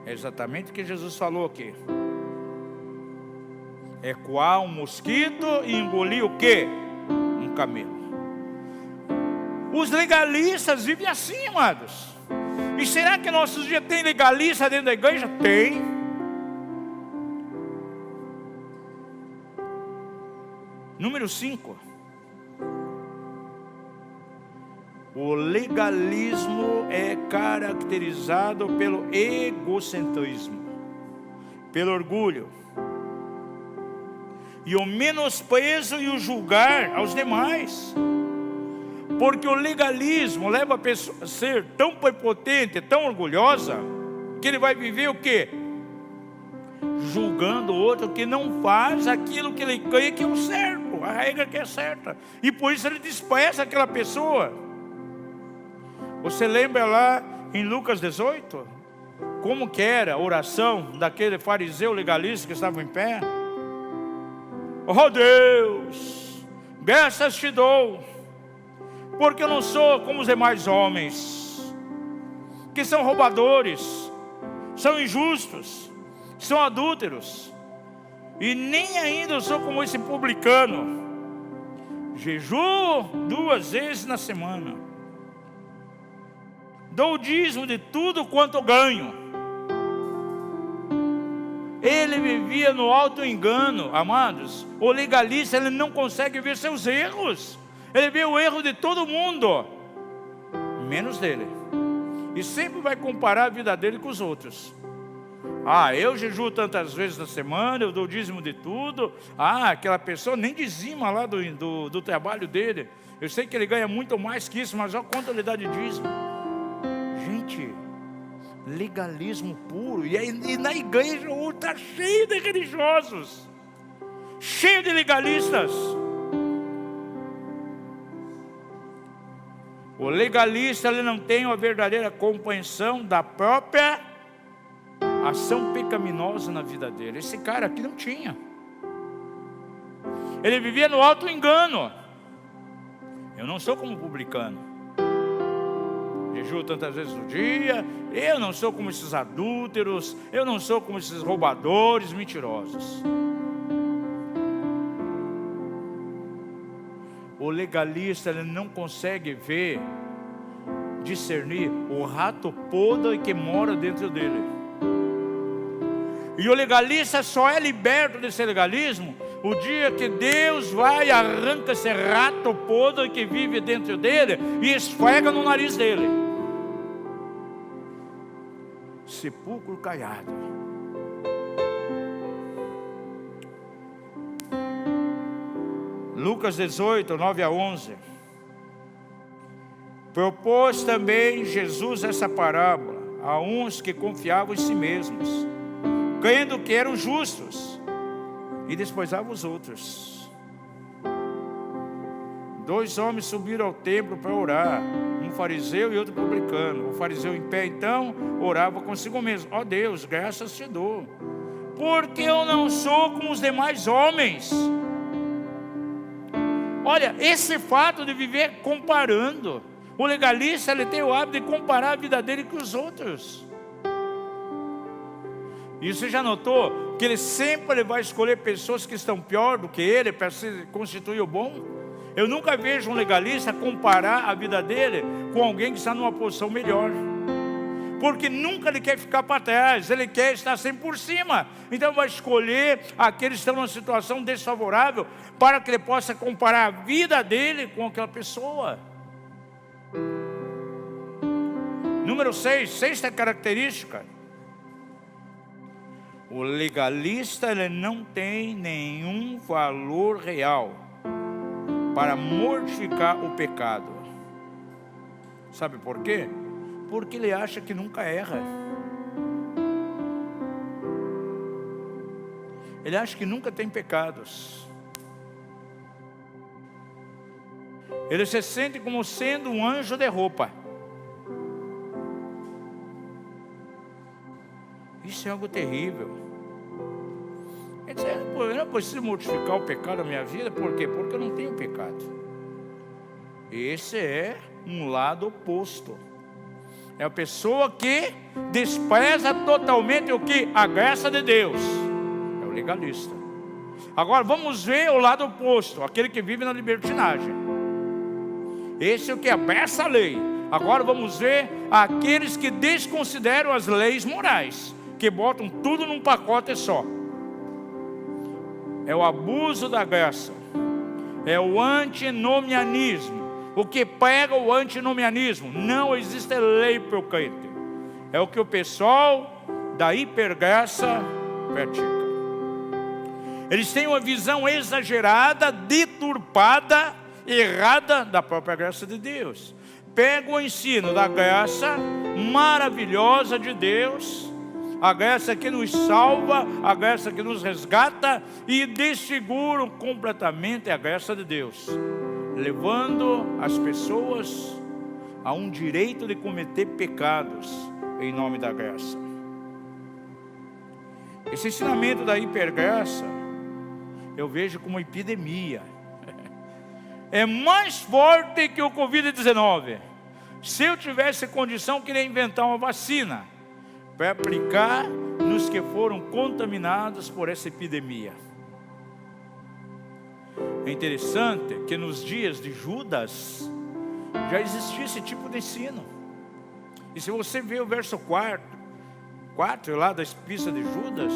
S1: É exatamente o que Jesus falou aqui. É coar um mosquito e engolir o quê? Um camelo. Os legalistas vivem assim, amados. E será que nossos dias tem legalista dentro da igreja? Tem. Número 5. O legalismo é caracterizado pelo egocentrismo, pelo orgulho, e o menosprezo e o julgar aos demais. Porque o legalismo leva a pessoa a ser tão prepotente, tão orgulhosa, que ele vai viver o quê? Julgando o outro que não faz aquilo que ele crê que é o certo, a regra que é certa. E por isso ele despreza aquela pessoa. Você lembra lá em Lucas 18? Como que era a oração daquele fariseu legalista que estava em pé? Oh Deus, graças te dou, porque eu não sou como os demais homens, que são roubadores, são injustos, são adúlteros, e nem ainda eu sou como esse publicano. Jejuo 2 vezes na semana. dou o dízimo de tudo quanto ganho. Ele vivia no auto-engano, amados. O legalista, ele não consegue ver seus erros. Ele vê o erro de todo mundo, menos dele. E sempre vai comparar a vida dele com os outros. Eu jejuo tantas vezes na semana, eu dou dízimo de tudo. Aquela pessoa nem dizima lá do trabalho dele. Eu sei que ele ganha muito mais que isso, mas olha quanto ele dá de dízimo. Gente, legalismo puro. E na igreja está cheio de religiosos, cheio de legalistas. O legalista, ele não tem uma verdadeira compreensão da própria ação pecaminosa na vida dele. Esse cara aqui não tinha. Ele vivia no auto-engano. Eu não sou como publicano, jejuo tantas vezes no dia. Eu não sou como esses adúlteros. Eu não sou como esses roubadores, mentirosos. O legalista, ele não consegue ver, discernir o rato podre que mora dentro dele. E o legalista só é liberto desse legalismo o dia que Deus vai e arranca esse rato podre que vive dentro dele e esfrega no nariz dele. Sepulcro caiado. Lucas 18, 9 a 11. Propôs também Jesus essa parábola a uns que confiavam em si mesmos, crendo que eram justos, e desprezavam os outros. 2 homens subiram ao templo para orar, um fariseu e outro publicano. O fariseu em pé então orava consigo mesmo: ó Deus, graças te dou, porque eu não sou como os demais homens. Olha, esse fato de viver comparando. O legalista, ele tem o hábito de comparar a vida dele com os outros. E você já notou que ele sempre vai escolher pessoas que estão pior do que ele para se constituir o bom? Eu nunca vejo um legalista comparar a vida dele com alguém que está numa posição melhor. Porque nunca ele quer ficar para trás, ele quer estar sempre por cima. Então vai escolher aqueles que estão numa situação desfavorável para que ele possa comparar a vida dele com aquela pessoa. Número 6, sexta característica. O legalista, ele não tem nenhum valor real para mortificar o pecado. Sabe por quê? Porque ele acha que nunca erra. Ele acha que nunca tem pecados. Ele se sente como sendo um anjo de roupa. Isso é algo terrível. Quer dizer, eu não preciso mortificar o pecado na minha vida. Por quê? Porque eu não tenho pecado. Esse é um lado oposto. É a pessoa que despreza totalmente o que? A graça de Deus. É o legalista. Agora vamos ver o lado oposto, aquele que vive na libertinagem. Esse é o que abraça a lei. Agora vamos ver aqueles que desconsideram as leis morais, que botam tudo num pacote só. É o abuso da graça. É o antinomianismo. O que prega o antinomianismo? Não existe lei para o crente. É o que o pessoal da hipergraça pratica. Eles têm uma visão exagerada, deturpada, errada da própria graça de Deus. Pega o ensino da graça maravilhosa de Deus, a graça que nos salva, a graça que nos resgata, e desfiguram completamente a graça de Deus, levando as pessoas a um direito de cometer pecados em nome da graça. Esse ensinamento da hipergraça eu vejo como epidemia. É mais forte que o Covid-19. Se eu tivesse condição, eu queria inventar uma vacina para aplicar nos que foram contaminados por essa epidemia. É interessante que nos dias de Judas já existia esse tipo de ensino. E se você ver o verso 4 lá da Epístola de Judas,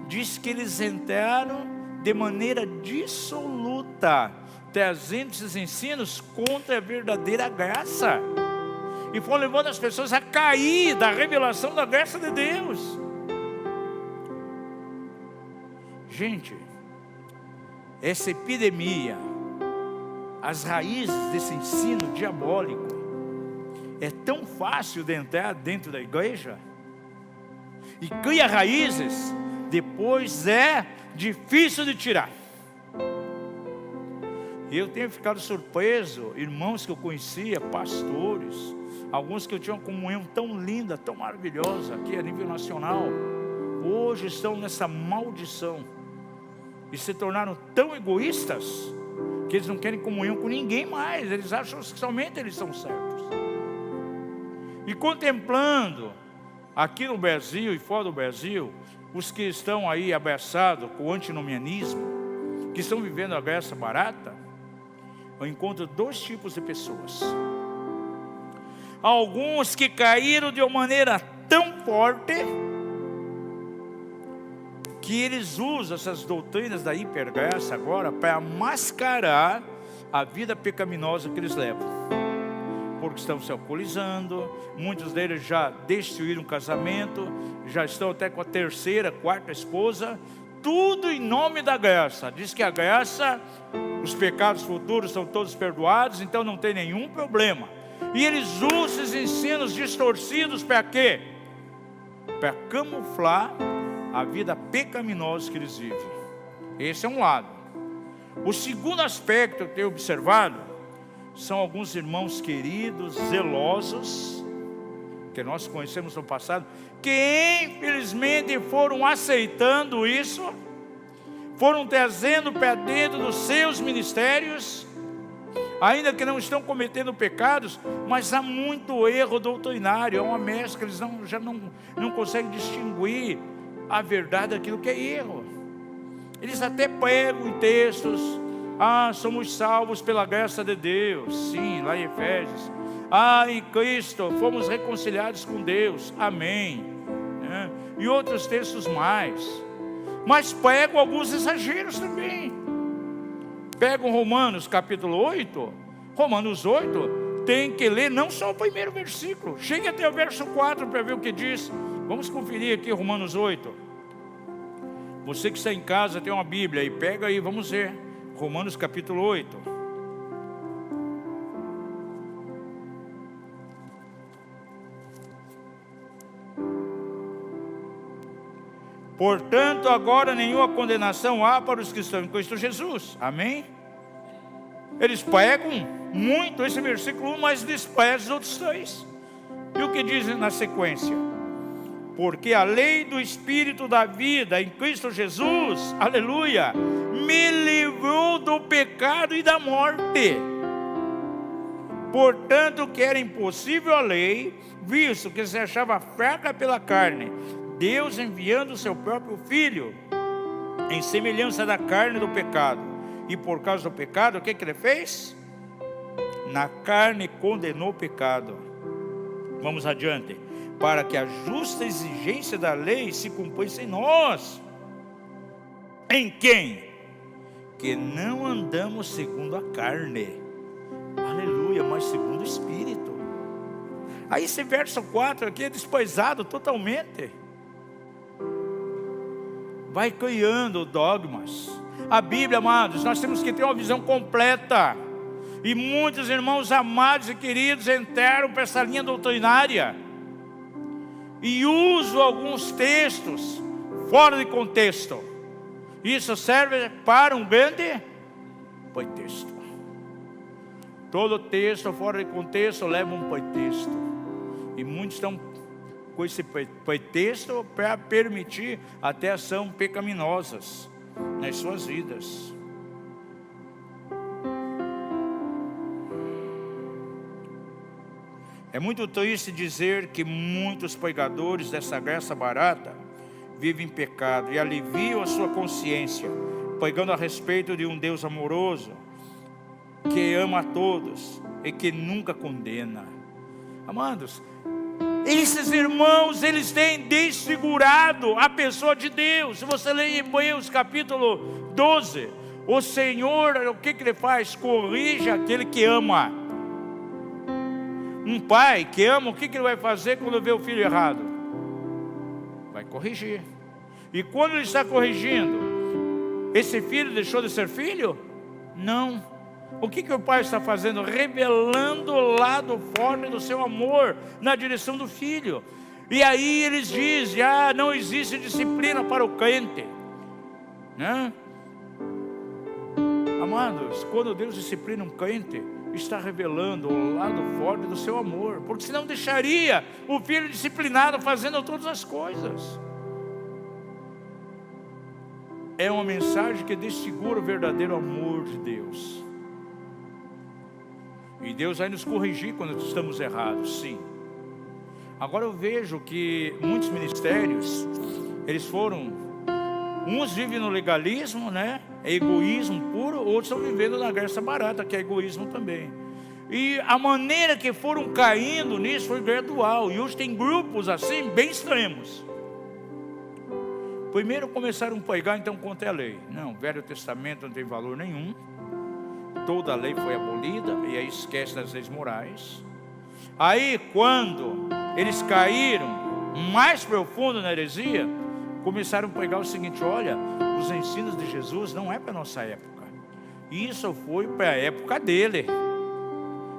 S1: diz que eles entraram de maneira dissoluta, trazendo esses ensinos contra a verdadeira graça, e foram levando as pessoas a cair da revelação da graça de Deus. Gente, essa epidemia, as raízes desse ensino diabólico, é tão fácil de entrar dentro da igreja, e cria raízes, depois é difícil de tirar. Eu tenho ficado surpreso, irmãos que eu conhecia, pastores, alguns que eu tinha uma comunhão tão linda, tão maravilhosa, aqui a nível nacional, hoje estão nessa maldição, e se tornaram tão egoístas, que eles não querem comunhão com ninguém mais, eles acham que somente eles são certos. E contemplando, aqui no Brasil e fora do Brasil, os que estão aí abraçados com o antinomianismo, que estão vivendo a graça barata, eu encontro dois tipos de pessoas. Alguns que caíram de uma maneira tão forte, que eles usam essas doutrinas da hipergraça agora para mascarar a vida pecaminosa que eles levam, porque estão se alcoolizando, muitos deles já destruíram o casamento, já estão até com a terceira, quarta esposa, tudo em nome da graça. Diz que a graça, os pecados futuros são todos perdoados, então não tem nenhum problema. E eles usam esses ensinos distorcidos para quê? Para camuflar a vida pecaminosa que eles vivem. Esse é um lado. O segundo aspecto que eu tenho observado são alguns irmãos queridos, zelosos, que nós conhecemos no passado, que infelizmente foram aceitando isso, foram trazendo para dentro dos seus ministérios, ainda que não estão cometendo pecados, mas há muito erro doutrinário, é uma mescla, eles já não conseguem distinguir a verdade daquilo que é erro. Eles até pregam em textos: somos salvos pela graça de Deus, sim, lá em Efésios. Em Cristo fomos reconciliados com Deus, amém, e outros textos mais. Mas pregam alguns exageros também. Pegam Romanos capítulo 8, Romanos 8, tem que ler não só o primeiro versículo, chegue até o verso 4 para ver o que diz. Vamos conferir aqui Romanos 8. Você que está em casa tem uma Bíblia aí, pega aí, vamos ver Romanos capítulo 8. Portanto, agora nenhuma condenação há para os que estão em Cristo Jesus, amém? Eles pregam muito esse versículo 1, mas desprezam os outros dois. E o que dizem na sequência? Porque a lei do Espírito da vida em Cristo Jesus, aleluia, me livrou do pecado e da morte. Portanto, que era impossível a lei, visto que se achava fraca pela carne, Deus enviando o seu próprio Filho, em semelhança da carne do pecado, e por causa do pecado, o que ele fez? Na carne condenou o pecado. Vamos adiante. Para que a justa exigência da lei se cumprisse em nós. Em quem? Que não andamos segundo a carne, aleluia, mas segundo o Espírito. Aí esse verso 4 aqui é desprezado totalmente. Vai criando dogmas. A Bíblia, amados, nós temos que ter uma visão completa. E muitos irmãos amados e queridos entraram para essa linha doutrinária e usam alguns textos fora de contexto. Isso serve para um grande pretexto. Todo texto fora de contexto leva um pretexto. E muitos estão com esse pretexto para permitir até ação pecaminosas nas suas vidas. É muito triste dizer que muitos pregadores dessa graça barata vivem em pecado e aliviam a sua consciência, pregando a respeito de um Deus amoroso, que ama a todos e que nunca condena. Amados, Esses irmãos, eles têm desfigurado a pessoa de Deus. Se você ler em Hebreus capítulo 12, o Senhor, o que Ele faz? Corrige aquele que ama. Um pai que ama, o que Ele vai fazer quando vê o filho errado? Vai corrigir. E quando Ele está corrigindo, esse filho deixou de ser filho? Não. O que o pai está fazendo? Revelando o lado forte do seu amor na direção do filho. E aí eles dizem, não existe disciplina para o crente, né? Amados, quando Deus disciplina um crente, está revelando o lado forte do seu amor, porque senão deixaria o filho disciplinado fazendo todas as coisas. É uma mensagem que desfigura o verdadeiro amor de Deus. E Deus vai nos corrigir quando estamos errados, sim. Agora eu vejo que muitos ministérios, eles foram, uns vivem no legalismo, né? É egoísmo puro, outros estão vivendo na graça barata, que é egoísmo também. E a maneira que foram caindo nisso foi gradual. E hoje tem grupos assim, bem extremos. Primeiro começaram a pregar, então, contra a lei. Não, o Velho Testamento não tem valor nenhum. Toda a lei foi abolida, e aí esquece das leis morais. Aí, quando eles caíram mais profundo na heresia, começaram a pregar o seguinte: olha, os ensinos de Jesus não é para a nossa época. Isso foi para a época dele.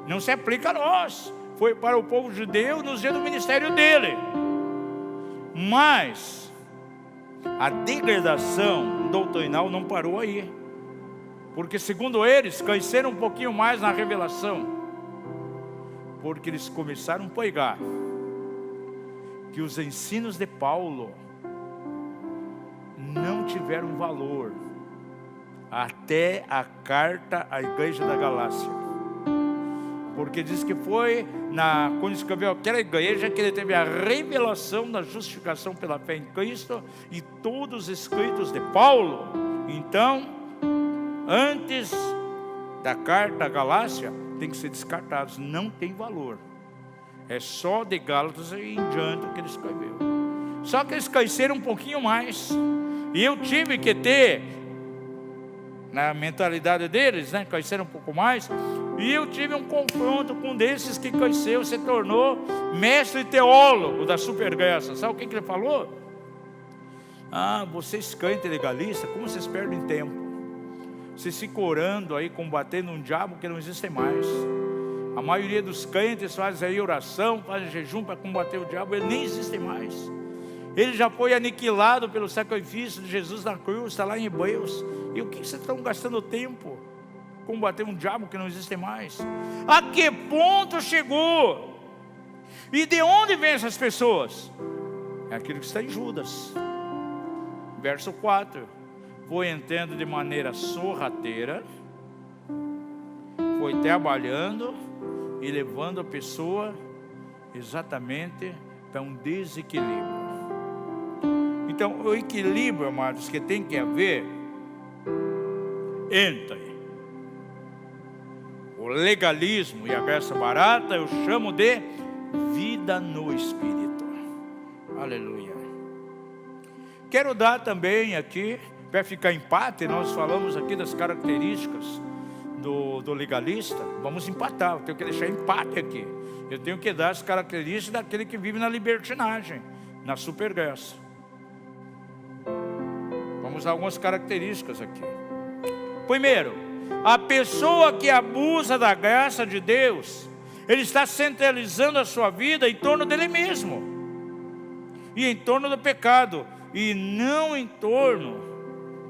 S1: Não se aplica a nós. Foi para o povo judeu nos dias do ministério dele. Mas a degradação doutrinal não parou aí. Porque segundo eles, cresceram um pouquinho mais na revelação. Porque eles começaram a pregar que os ensinos de Paulo não tiveram valor até a carta à igreja da Galácia. Porque diz que foi quando escreveu aquela igreja que ele teve a revelação da justificação pela fé em Cristo, e todos os escritos de Paulo, então, antes da carta à Galácia, tem que ser descartados, não tem valor. É só de Gálatas e em diante que ele escreveu. Só que eles cresceram um pouquinho mais, e eu tive que ter, na mentalidade deles, né, cresceram um pouco mais, e eu tive um confronto com um desses que cresceu, se tornou mestre teólogo da supergraça. Sabe o que ele falou? Vocês crentes legalistas, como vocês perdem tempo? Vocês ficam orando aí, combatendo um diabo que não existe mais. A maioria dos crentes fazem aí oração, fazem jejum para combater o diabo, ele nem existe mais. Ele já foi aniquilado pelo sacrifício de Jesus na cruz, está lá em Hebreus. E o que vocês estão gastando tempo? Combater um diabo que não existe mais. A que ponto chegou? E de onde vêm essas pessoas? É aquilo que está em Judas. Verso 4. Foi entrando de maneira sorrateira, foi trabalhando e levando a pessoa exatamente para um desequilíbrio. Então, o equilíbrio, amados, que tem que haver entre o legalismo e a graça barata, eu chamo de vida no Espírito. Aleluia. Quero dar também aqui, para ficar empate, nós falamos aqui das características do legalista. Vamos empatar, eu tenho que deixar empate aqui. Eu tenho que dar as características daquele que vive na libertinagem, na supergraça. Vamos dar algumas características aqui. Primeiro, a pessoa que abusa da graça de Deus, ele está centralizando a sua vida em torno dele mesmo, e em torno do pecado, e não em torno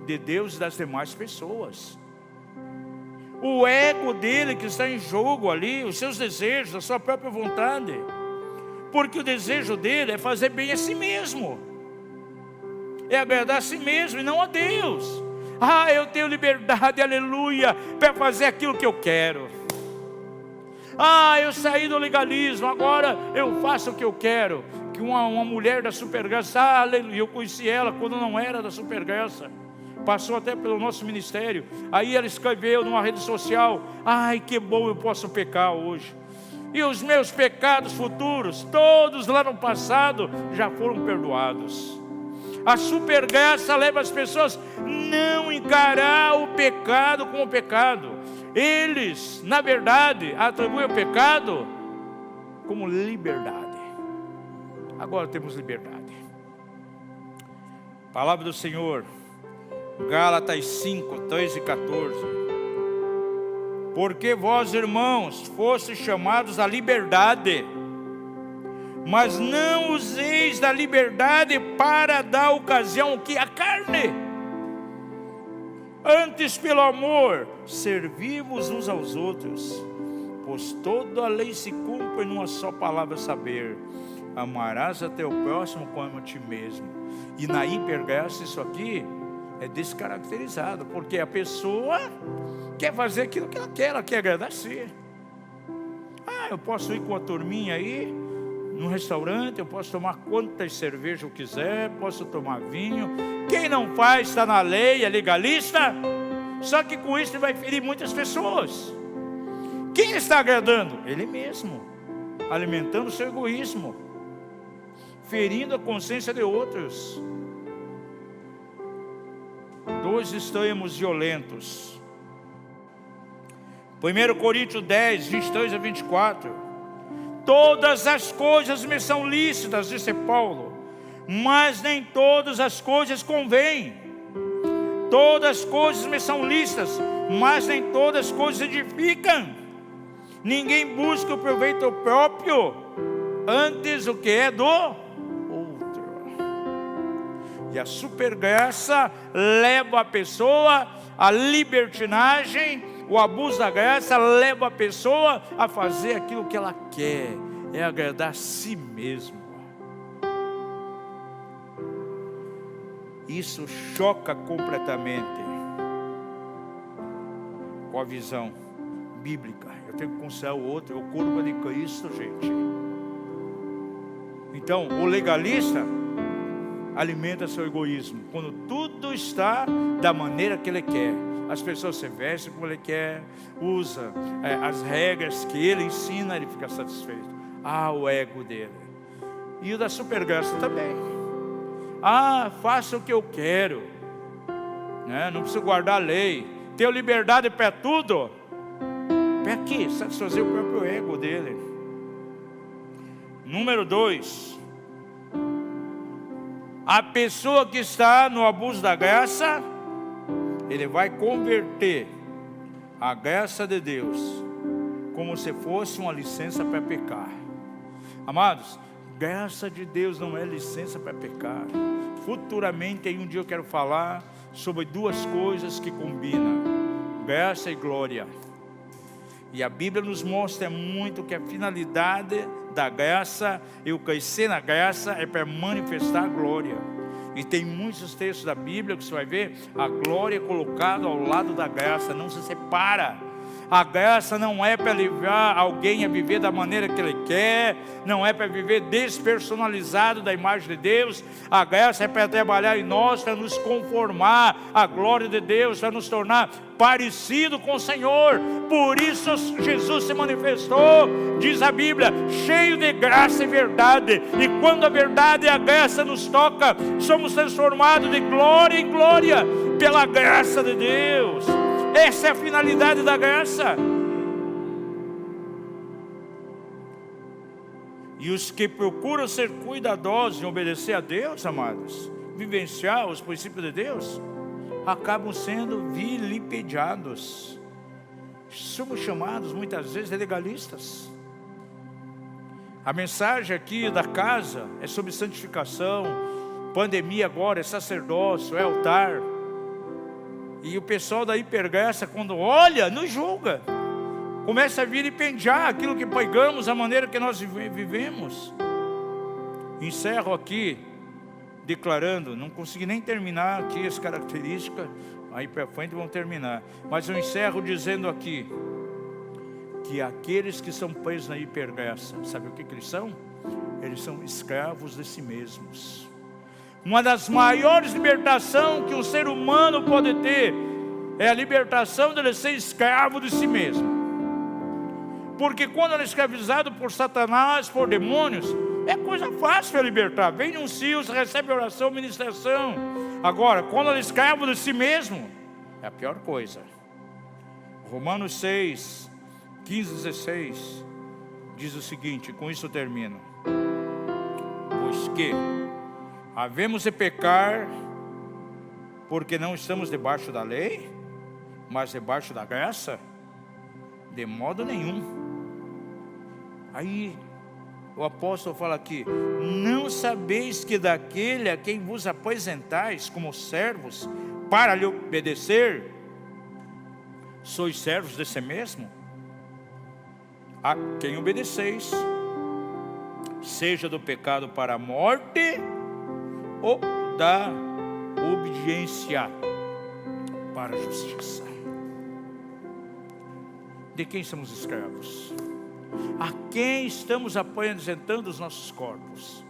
S1: de Deus e das demais pessoas. O ego dele que está em jogo ali, os seus desejos, a sua própria vontade, porque o desejo dele é fazer bem a si mesmo, é agradar a si mesmo e não a Deus. Eu tenho liberdade, aleluia, para fazer aquilo que eu quero. Eu saí do legalismo, agora eu faço o que eu quero. Que uma mulher da supergraça, aleluia, eu conheci ela quando não era da supergraça, passou até pelo nosso ministério. Aí ela escreveu numa rede social: que bom, eu posso pecar hoje. e os meus pecados futuros, todos lá no passado, já foram perdoados. A supergraça leva as pessoas a não encarar o pecado como pecado. Eles, na verdade, atribuem o pecado como liberdade. Agora temos liberdade. Palavra do Senhor, Gálatas 5, 13 e 14. Porque vós, irmãos, fostes chamados à liberdade, mas não useis da liberdade para dar ocasião que a carne. Antes, pelo amor, servi-vos uns aos outros, pois toda a lei se cumpre numa só palavra, saber: amarás a teu próximo como a ti mesmo. E na hipergraça isso aqui é descaracterizado, porque a pessoa quer fazer aquilo que ela quer agradar a si. Eu posso ir com a turminha aí num restaurante, eu posso tomar quantas cervejas eu quiser, posso tomar vinho. Quem não faz está na lei, é legalista. Só que com isso ele vai ferir muitas pessoas. Quem está agradando? Ele mesmo, alimentando o seu egoísmo, ferindo a consciência de outros. Dois extremos violentos. 1 Coríntios 10, 22 a 24. Todas as coisas me são lícitas, disse Paulo, mas nem todas as coisas convêm. Todas as coisas me são lícitas, mas nem todas as coisas edificam. Ninguém busca o proveito próprio, antes o que é do outro. E a supergraça leva a pessoa à libertinagem. O abuso da graça leva a pessoa a fazer aquilo que ela quer, é agradar a si mesmo. Isso choca completamente com a visão bíblica. Eu tenho que considerar o outro, é o corpo de Cristo, gente. Então, o legalista alimenta seu egoísmo, quando tudo está da maneira que ele quer. As pessoas se vestem como ele quer, usa as regras que ele ensina, ele fica satisfeito. O ego dele. E o da supergraça também. Faça o que eu quero, né? Não preciso guardar a lei. Tenho liberdade para tudo. Para quê? Satisfazer o próprio ego dele. Número 2. A pessoa que está no abuso da graça, ele vai converter a graça de Deus como se fosse uma licença para pecar. Amados, graça de Deus não é licença para pecar. Futuramente, aí um dia eu quero falar sobre duas coisas que combinam: graça e glória. E a Bíblia nos mostra muito que a finalidade da graça, eu crescer na graça, é para manifestar a glória. E tem muitos textos da Bíblia que você vai ver a glória colocada ao lado da graça, não se separa. A graça não é para levar alguém a viver da maneira que ele quer, não é para viver despersonalizado da imagem de Deus. A graça é para trabalhar em nós, para nos conformar à glória de Deus, para nos tornar parecido com o Senhor. Por isso Jesus se manifestou, diz a Bíblia, cheio de graça e verdade. E quando a verdade e a graça nos toca, somos transformados de glória em glória pela graça de Deus. Essa é a finalidade da graça. E os que procuram ser cuidadosos em obedecer a Deus, amados, vivenciar os princípios de Deus, acabam sendo vilipendiados. Somos chamados muitas vezes de legalistas. A mensagem aqui da casa é sobre santificação. Pandemia agora é sacerdócio, é altar. E o pessoal da hipergraça, quando olha, nos julga. Começa a vilipendiar aquilo que pregamos, a maneira que nós vivemos. Encerro aqui declarando, não consegui nem terminar aqui as características, aí para frente vão terminar. Mas eu encerro dizendo aqui que aqueles que são presos na hipergraça, sabe o que eles são? Eles são escravos de si mesmos. Uma das maiores libertações que um ser humano pode ter é a libertação de ele ser escravo de si mesmo. Porque quando ele é escravizado por Satanás, por demônios, é coisa fácil para libertar. Vem num cio, recebe oração, ministração. Agora, quando ele é escravo de si mesmo, é a pior coisa. Romanos 6, 15, 16, diz o seguinte, com isso eu termino. Pois que havemos de pecar, porque não estamos debaixo da lei, mas debaixo da graça? De modo nenhum. Aí o apóstolo fala aqui: não sabeis que daquele a quem vos apresentais como servos para lhe obedecer, sois servos de si mesmo? A quem obedeceis, seja do pecado para a morte, ou da obediência para a justiça. De quem somos escravos? A quem estamos apresentando os nossos corpos?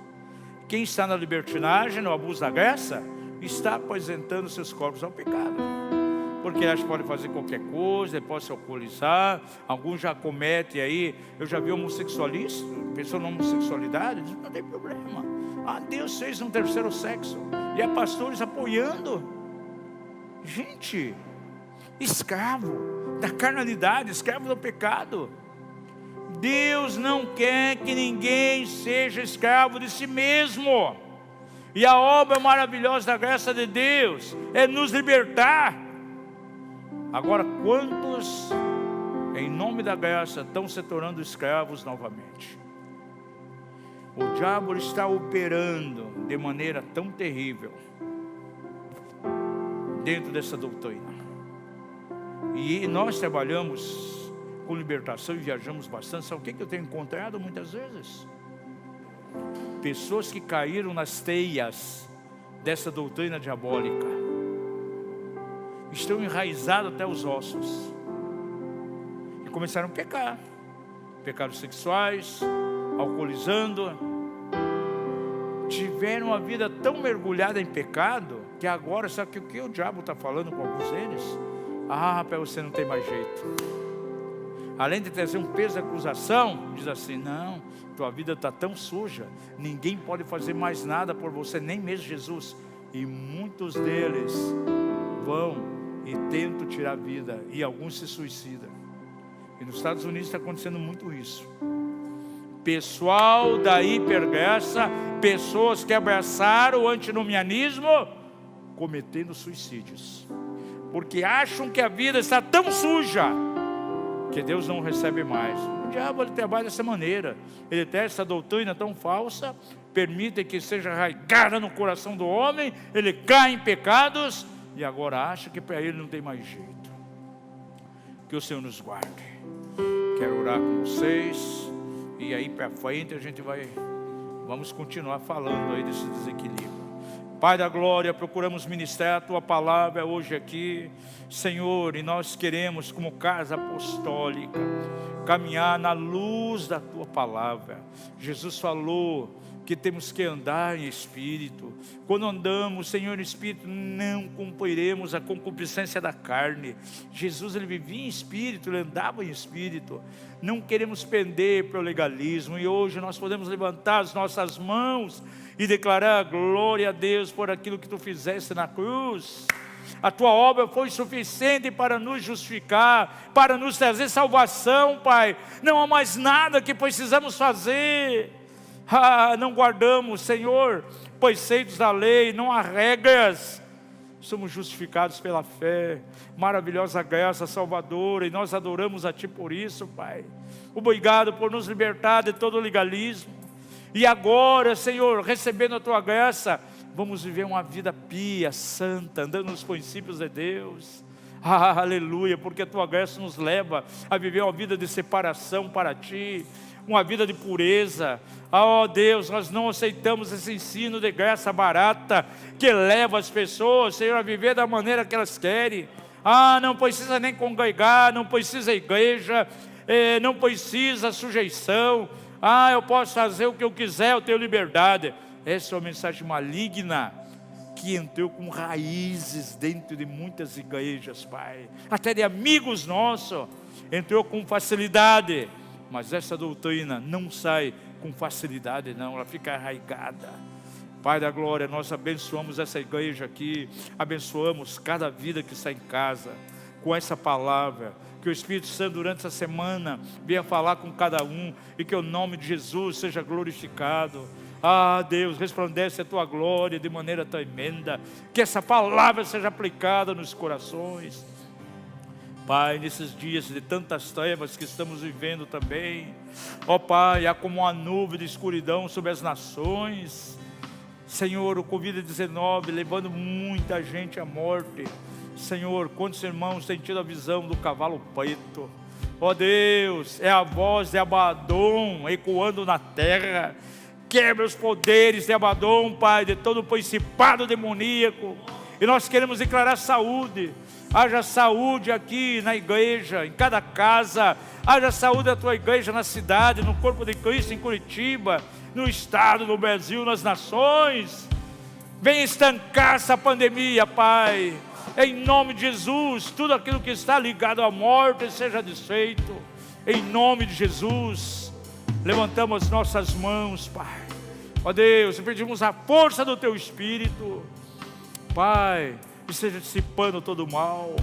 S1: Quem está na libertinagem, no abuso da graça, está apresentando seus corpos ao pecado. Porque acha que pode fazer qualquer coisa, ele pode se alcoolizar. Alguns já cometem aí. Eu já vi homossexualista, pessoa na homossexualidade, diz, não tem problema. Ah, Deus fez um terceiro sexo. E há pastores apoiando. Gente, escravo da carnalidade, escravo do pecado. Deus não quer que ninguém seja escravo de si mesmo. E a obra maravilhosa da graça de Deus é nos libertar. Agora, quantos, em nome da graça, estão se tornando escravos novamente? O diabo está operando de maneira tão terrível dentro dessa doutrina. E nós trabalhamos com libertação e viajamos bastante. Sabe o que eu tenho encontrado muitas vezes? Pessoas que caíram nas teias dessa doutrina diabólica, estão enraizados até os ossos, e começaram a pecar, pecados sexuais, alcoolizando, tiveram a vida tão mergulhada em pecado, que agora, sabe o que o diabo está falando com alguns deles? Ah, para você não tem mais jeito. Além de trazer um peso de acusação, diz assim, não, tua vida está tão suja, ninguém pode fazer mais nada por você, nem mesmo Jesus. E muitos deles vão e tentam tirar a vida, e alguns se suicidam. E nos Estados Unidos está acontecendo muito isso. Pessoal da hipergraça, pessoas que abraçaram o antinomianismo, cometendo suicídios, porque acham que a vida está tão suja, que Deus não recebe mais. O diabo, ele trabalha dessa maneira. Ele tem essa doutrina tão falsa, permite que seja arraigada no coração do homem, ele cai em pecados, e agora acha que para ele não tem mais jeito. Que o Senhor nos guarde. Quero orar com vocês, e aí para frente a gente vamos continuar falando aí desse desequilíbrio. Pai da glória, procuramos ministrar a Tua palavra hoje aqui, Senhor, e nós queremos, como casa apostólica, caminhar na luz da Tua palavra. Jesus falou que temos que andar em espírito. Quando andamos, Senhor, em espírito, não cumpriremos a concupiscência da carne. Jesus, ele vivia em espírito, ele andava em espírito. Não queremos pender para o legalismo, e hoje nós podemos levantar as nossas mãos e declarar glória a Deus por aquilo que Tu fizeste na cruz. A Tua obra foi suficiente para nos justificar, para nos trazer salvação, Pai. Não há mais nada que precisamos fazer. Não guardamos, Senhor, preceitos da lei, não há regras. Somos justificados pela fé. Maravilhosa graça salvadora, e nós adoramos a Ti por isso, Pai. Obrigado por nos libertar de todo o legalismo. E agora, Senhor, recebendo a Tua graça, vamos viver uma vida pia, santa, andando nos princípios de Deus. Aleluia, porque a Tua graça nos leva a viver uma vida de separação para Ti, uma vida de pureza. Oh Deus, nós não aceitamos esse ensino de graça barata, que leva as pessoas, Senhor, a viver da maneira que elas querem. Não precisa nem congregar, não precisa igreja, não precisa sujeição. Eu posso fazer o que eu quiser, eu tenho liberdade. Essa é uma mensagem maligna, que entrou com raízes dentro de muitas igrejas, Pai, até de amigos nossos, entrou com facilidade. Mas essa doutrina não sai com facilidade não, ela fica arraigada. Pai da glória, nós abençoamos essa igreja aqui, abençoamos cada vida que está em casa, com essa palavra, que o Espírito Santo durante essa semana venha falar com cada um, e que o nome de Jesus seja glorificado. Ah, Deus, resplandece a tua glória de maneira tremenda, que essa palavra seja aplicada nos corações. Pai, nesses dias de tantas trevas que estamos vivendo também, ó Pai, há como uma nuvem de escuridão sobre as nações. Senhor, o Covid-19 levando muita gente à morte. Senhor, quantos irmãos têm tido a visão do cavalo preto? Ó Deus, é a voz de Abaddon ecoando na terra. Quebra os poderes de Abaddon, Pai, de todo o principado demoníaco. E nós queremos declarar saúde. Haja saúde aqui na igreja, em cada casa. Haja saúde da tua igreja na cidade, no corpo de Cristo em Curitiba, no estado, no Brasil, nas nações. Venha estancar essa pandemia, Pai. Em nome de Jesus, tudo aquilo que está ligado à morte seja desfeito. Em nome de Jesus, levantamos as nossas mãos, Pai. Ó Deus, pedimos a força do Teu Espírito, Pai, que seja dissipando todo o mal.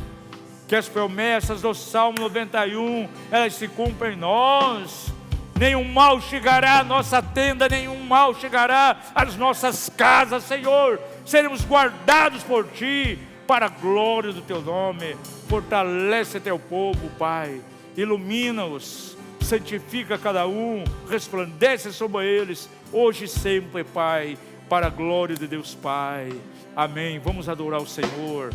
S1: Que as promessas do Salmo 91, elas se cumprem em nós. Nenhum mal chegará à nossa tenda, nenhum mal chegará às nossas casas, Senhor. Seremos guardados por Ti, para a glória do Teu nome. Fortalece Teu povo, Pai. Ilumina-os, santifica cada um, resplandece sobre eles, hoje e sempre, Pai, para a glória de Deus Pai. Amém. Vamos adorar o Senhor.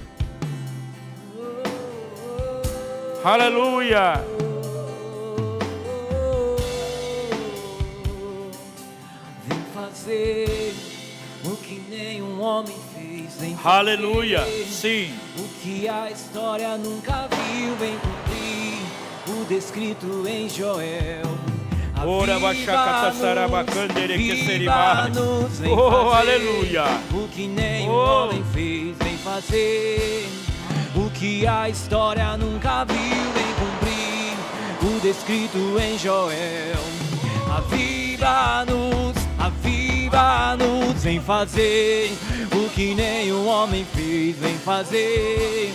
S1: Aleluia.
S2: Vem fazer o que nenhum homem fez. Vem fazer
S1: Aleluia. Sim.
S2: o que a história nunca viu. Vem cumprir o descrito em Joel.
S1: Ora baixaca sarabacandere que será.
S2: Oh,
S1: aleluia.
S2: O que nenhum homem fez. Vem fazer o que a história nunca viu. Vem cumprir o descrito em Joel. Aviva-nos, aviva-nos, vem fazer o que nenhum homem fez. Vem fazer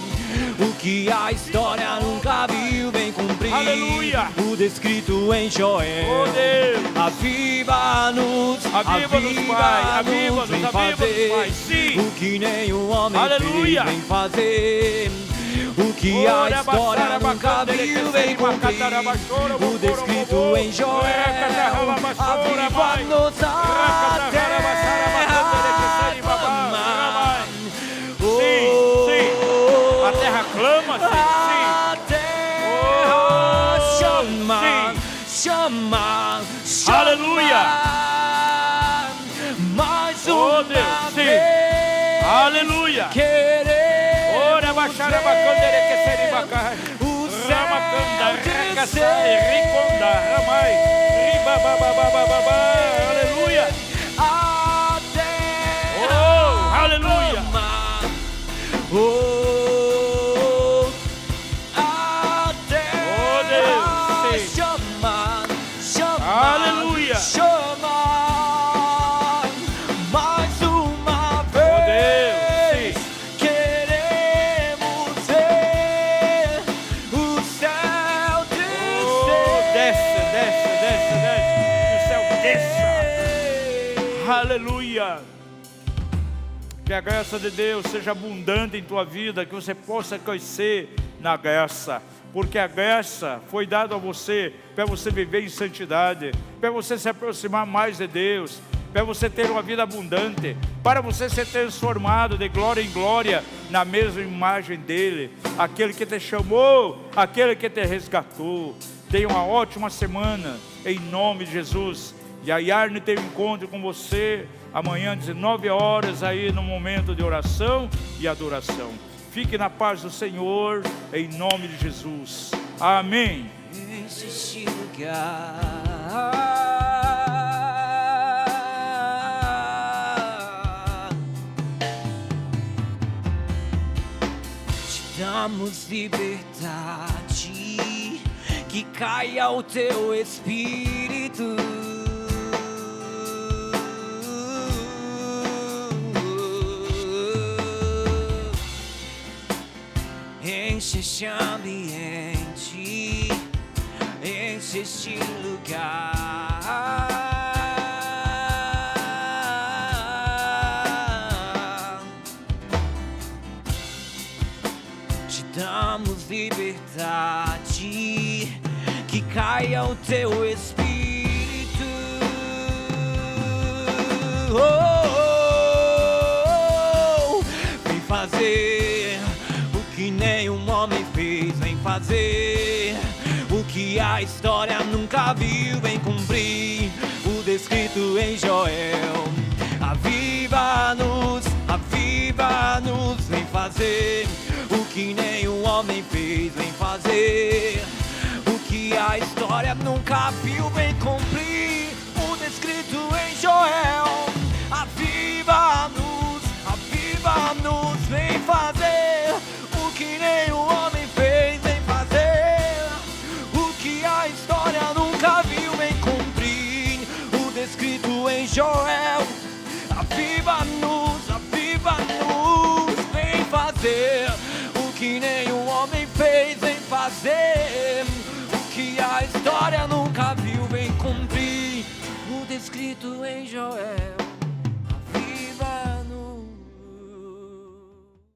S2: o que a história nunca viu. Vem cumprir,
S1: aleluia,
S2: o descrito em Joel.
S1: Oh Deus,
S2: aviva-nos,
S1: aviva-nos, Pai, aviva-nos,
S2: vem fazer
S1: Pai. Sim.
S2: o que nenhum homem
S1: aleluia
S2: fez. Vem fazer o que a história nunca viu. Vem cumprir o descrito em Joel. Aviva-nos a terra.
S1: Sim, sim. A terra clama, sim.
S2: A terra chama, chama, chama.
S1: Aleluia.
S2: Mais
S1: Oh
S2: uma
S1: Deus, sim.
S2: vez.
S1: Aleluia.
S2: Queremos
S1: o céu descer. Aleluia.
S2: A terra
S1: aleluia.
S2: A terra chama, chama,
S1: aleluia,
S2: chama. Mais uma vez, queremos ver o céu descer.
S1: Desce, o céu desça. Aleluia. Que a graça de Deus seja abundante em tua vida, que você possa crescer na graça, porque a graça foi dada a você para você viver em santidade, para você se aproximar mais de Deus, para você ter uma vida abundante, para você ser transformado de glória em glória na mesma imagem dele, aquele que te chamou, aquele que te resgatou. Tenha uma ótima semana em nome de Jesus. E a Yarne tem um encontro com você amanhã, 19 horas, aí no momento de oração e adoração. Fique na paz do Senhor, em nome de Jesus. Amém.
S2: Este lugar, te damos liberdade. que caia o teu espírito. Enche este ambiente, enche este lugar. Te damos liberdade, que caia o teu espírito. Vem fazer o que nenhum homem fez, vem fazer o que a história nunca viu, vem cumprir o descrito em Joel. Aviva-nos, vem fazer o que nenhum homem fez, vem fazer o que a história nunca viu, vem cumprir o descrito em Joel. Aviva-nos, vem fazer o que nenhum homem fez, vem fazer o que a história nunca viu, vem cumprir o descrito em Joel. Aviva-nos, vem fazer o que nenhum homem fez, vem fazer o que a história nunca viu, vem cumprir o descrito em Joel.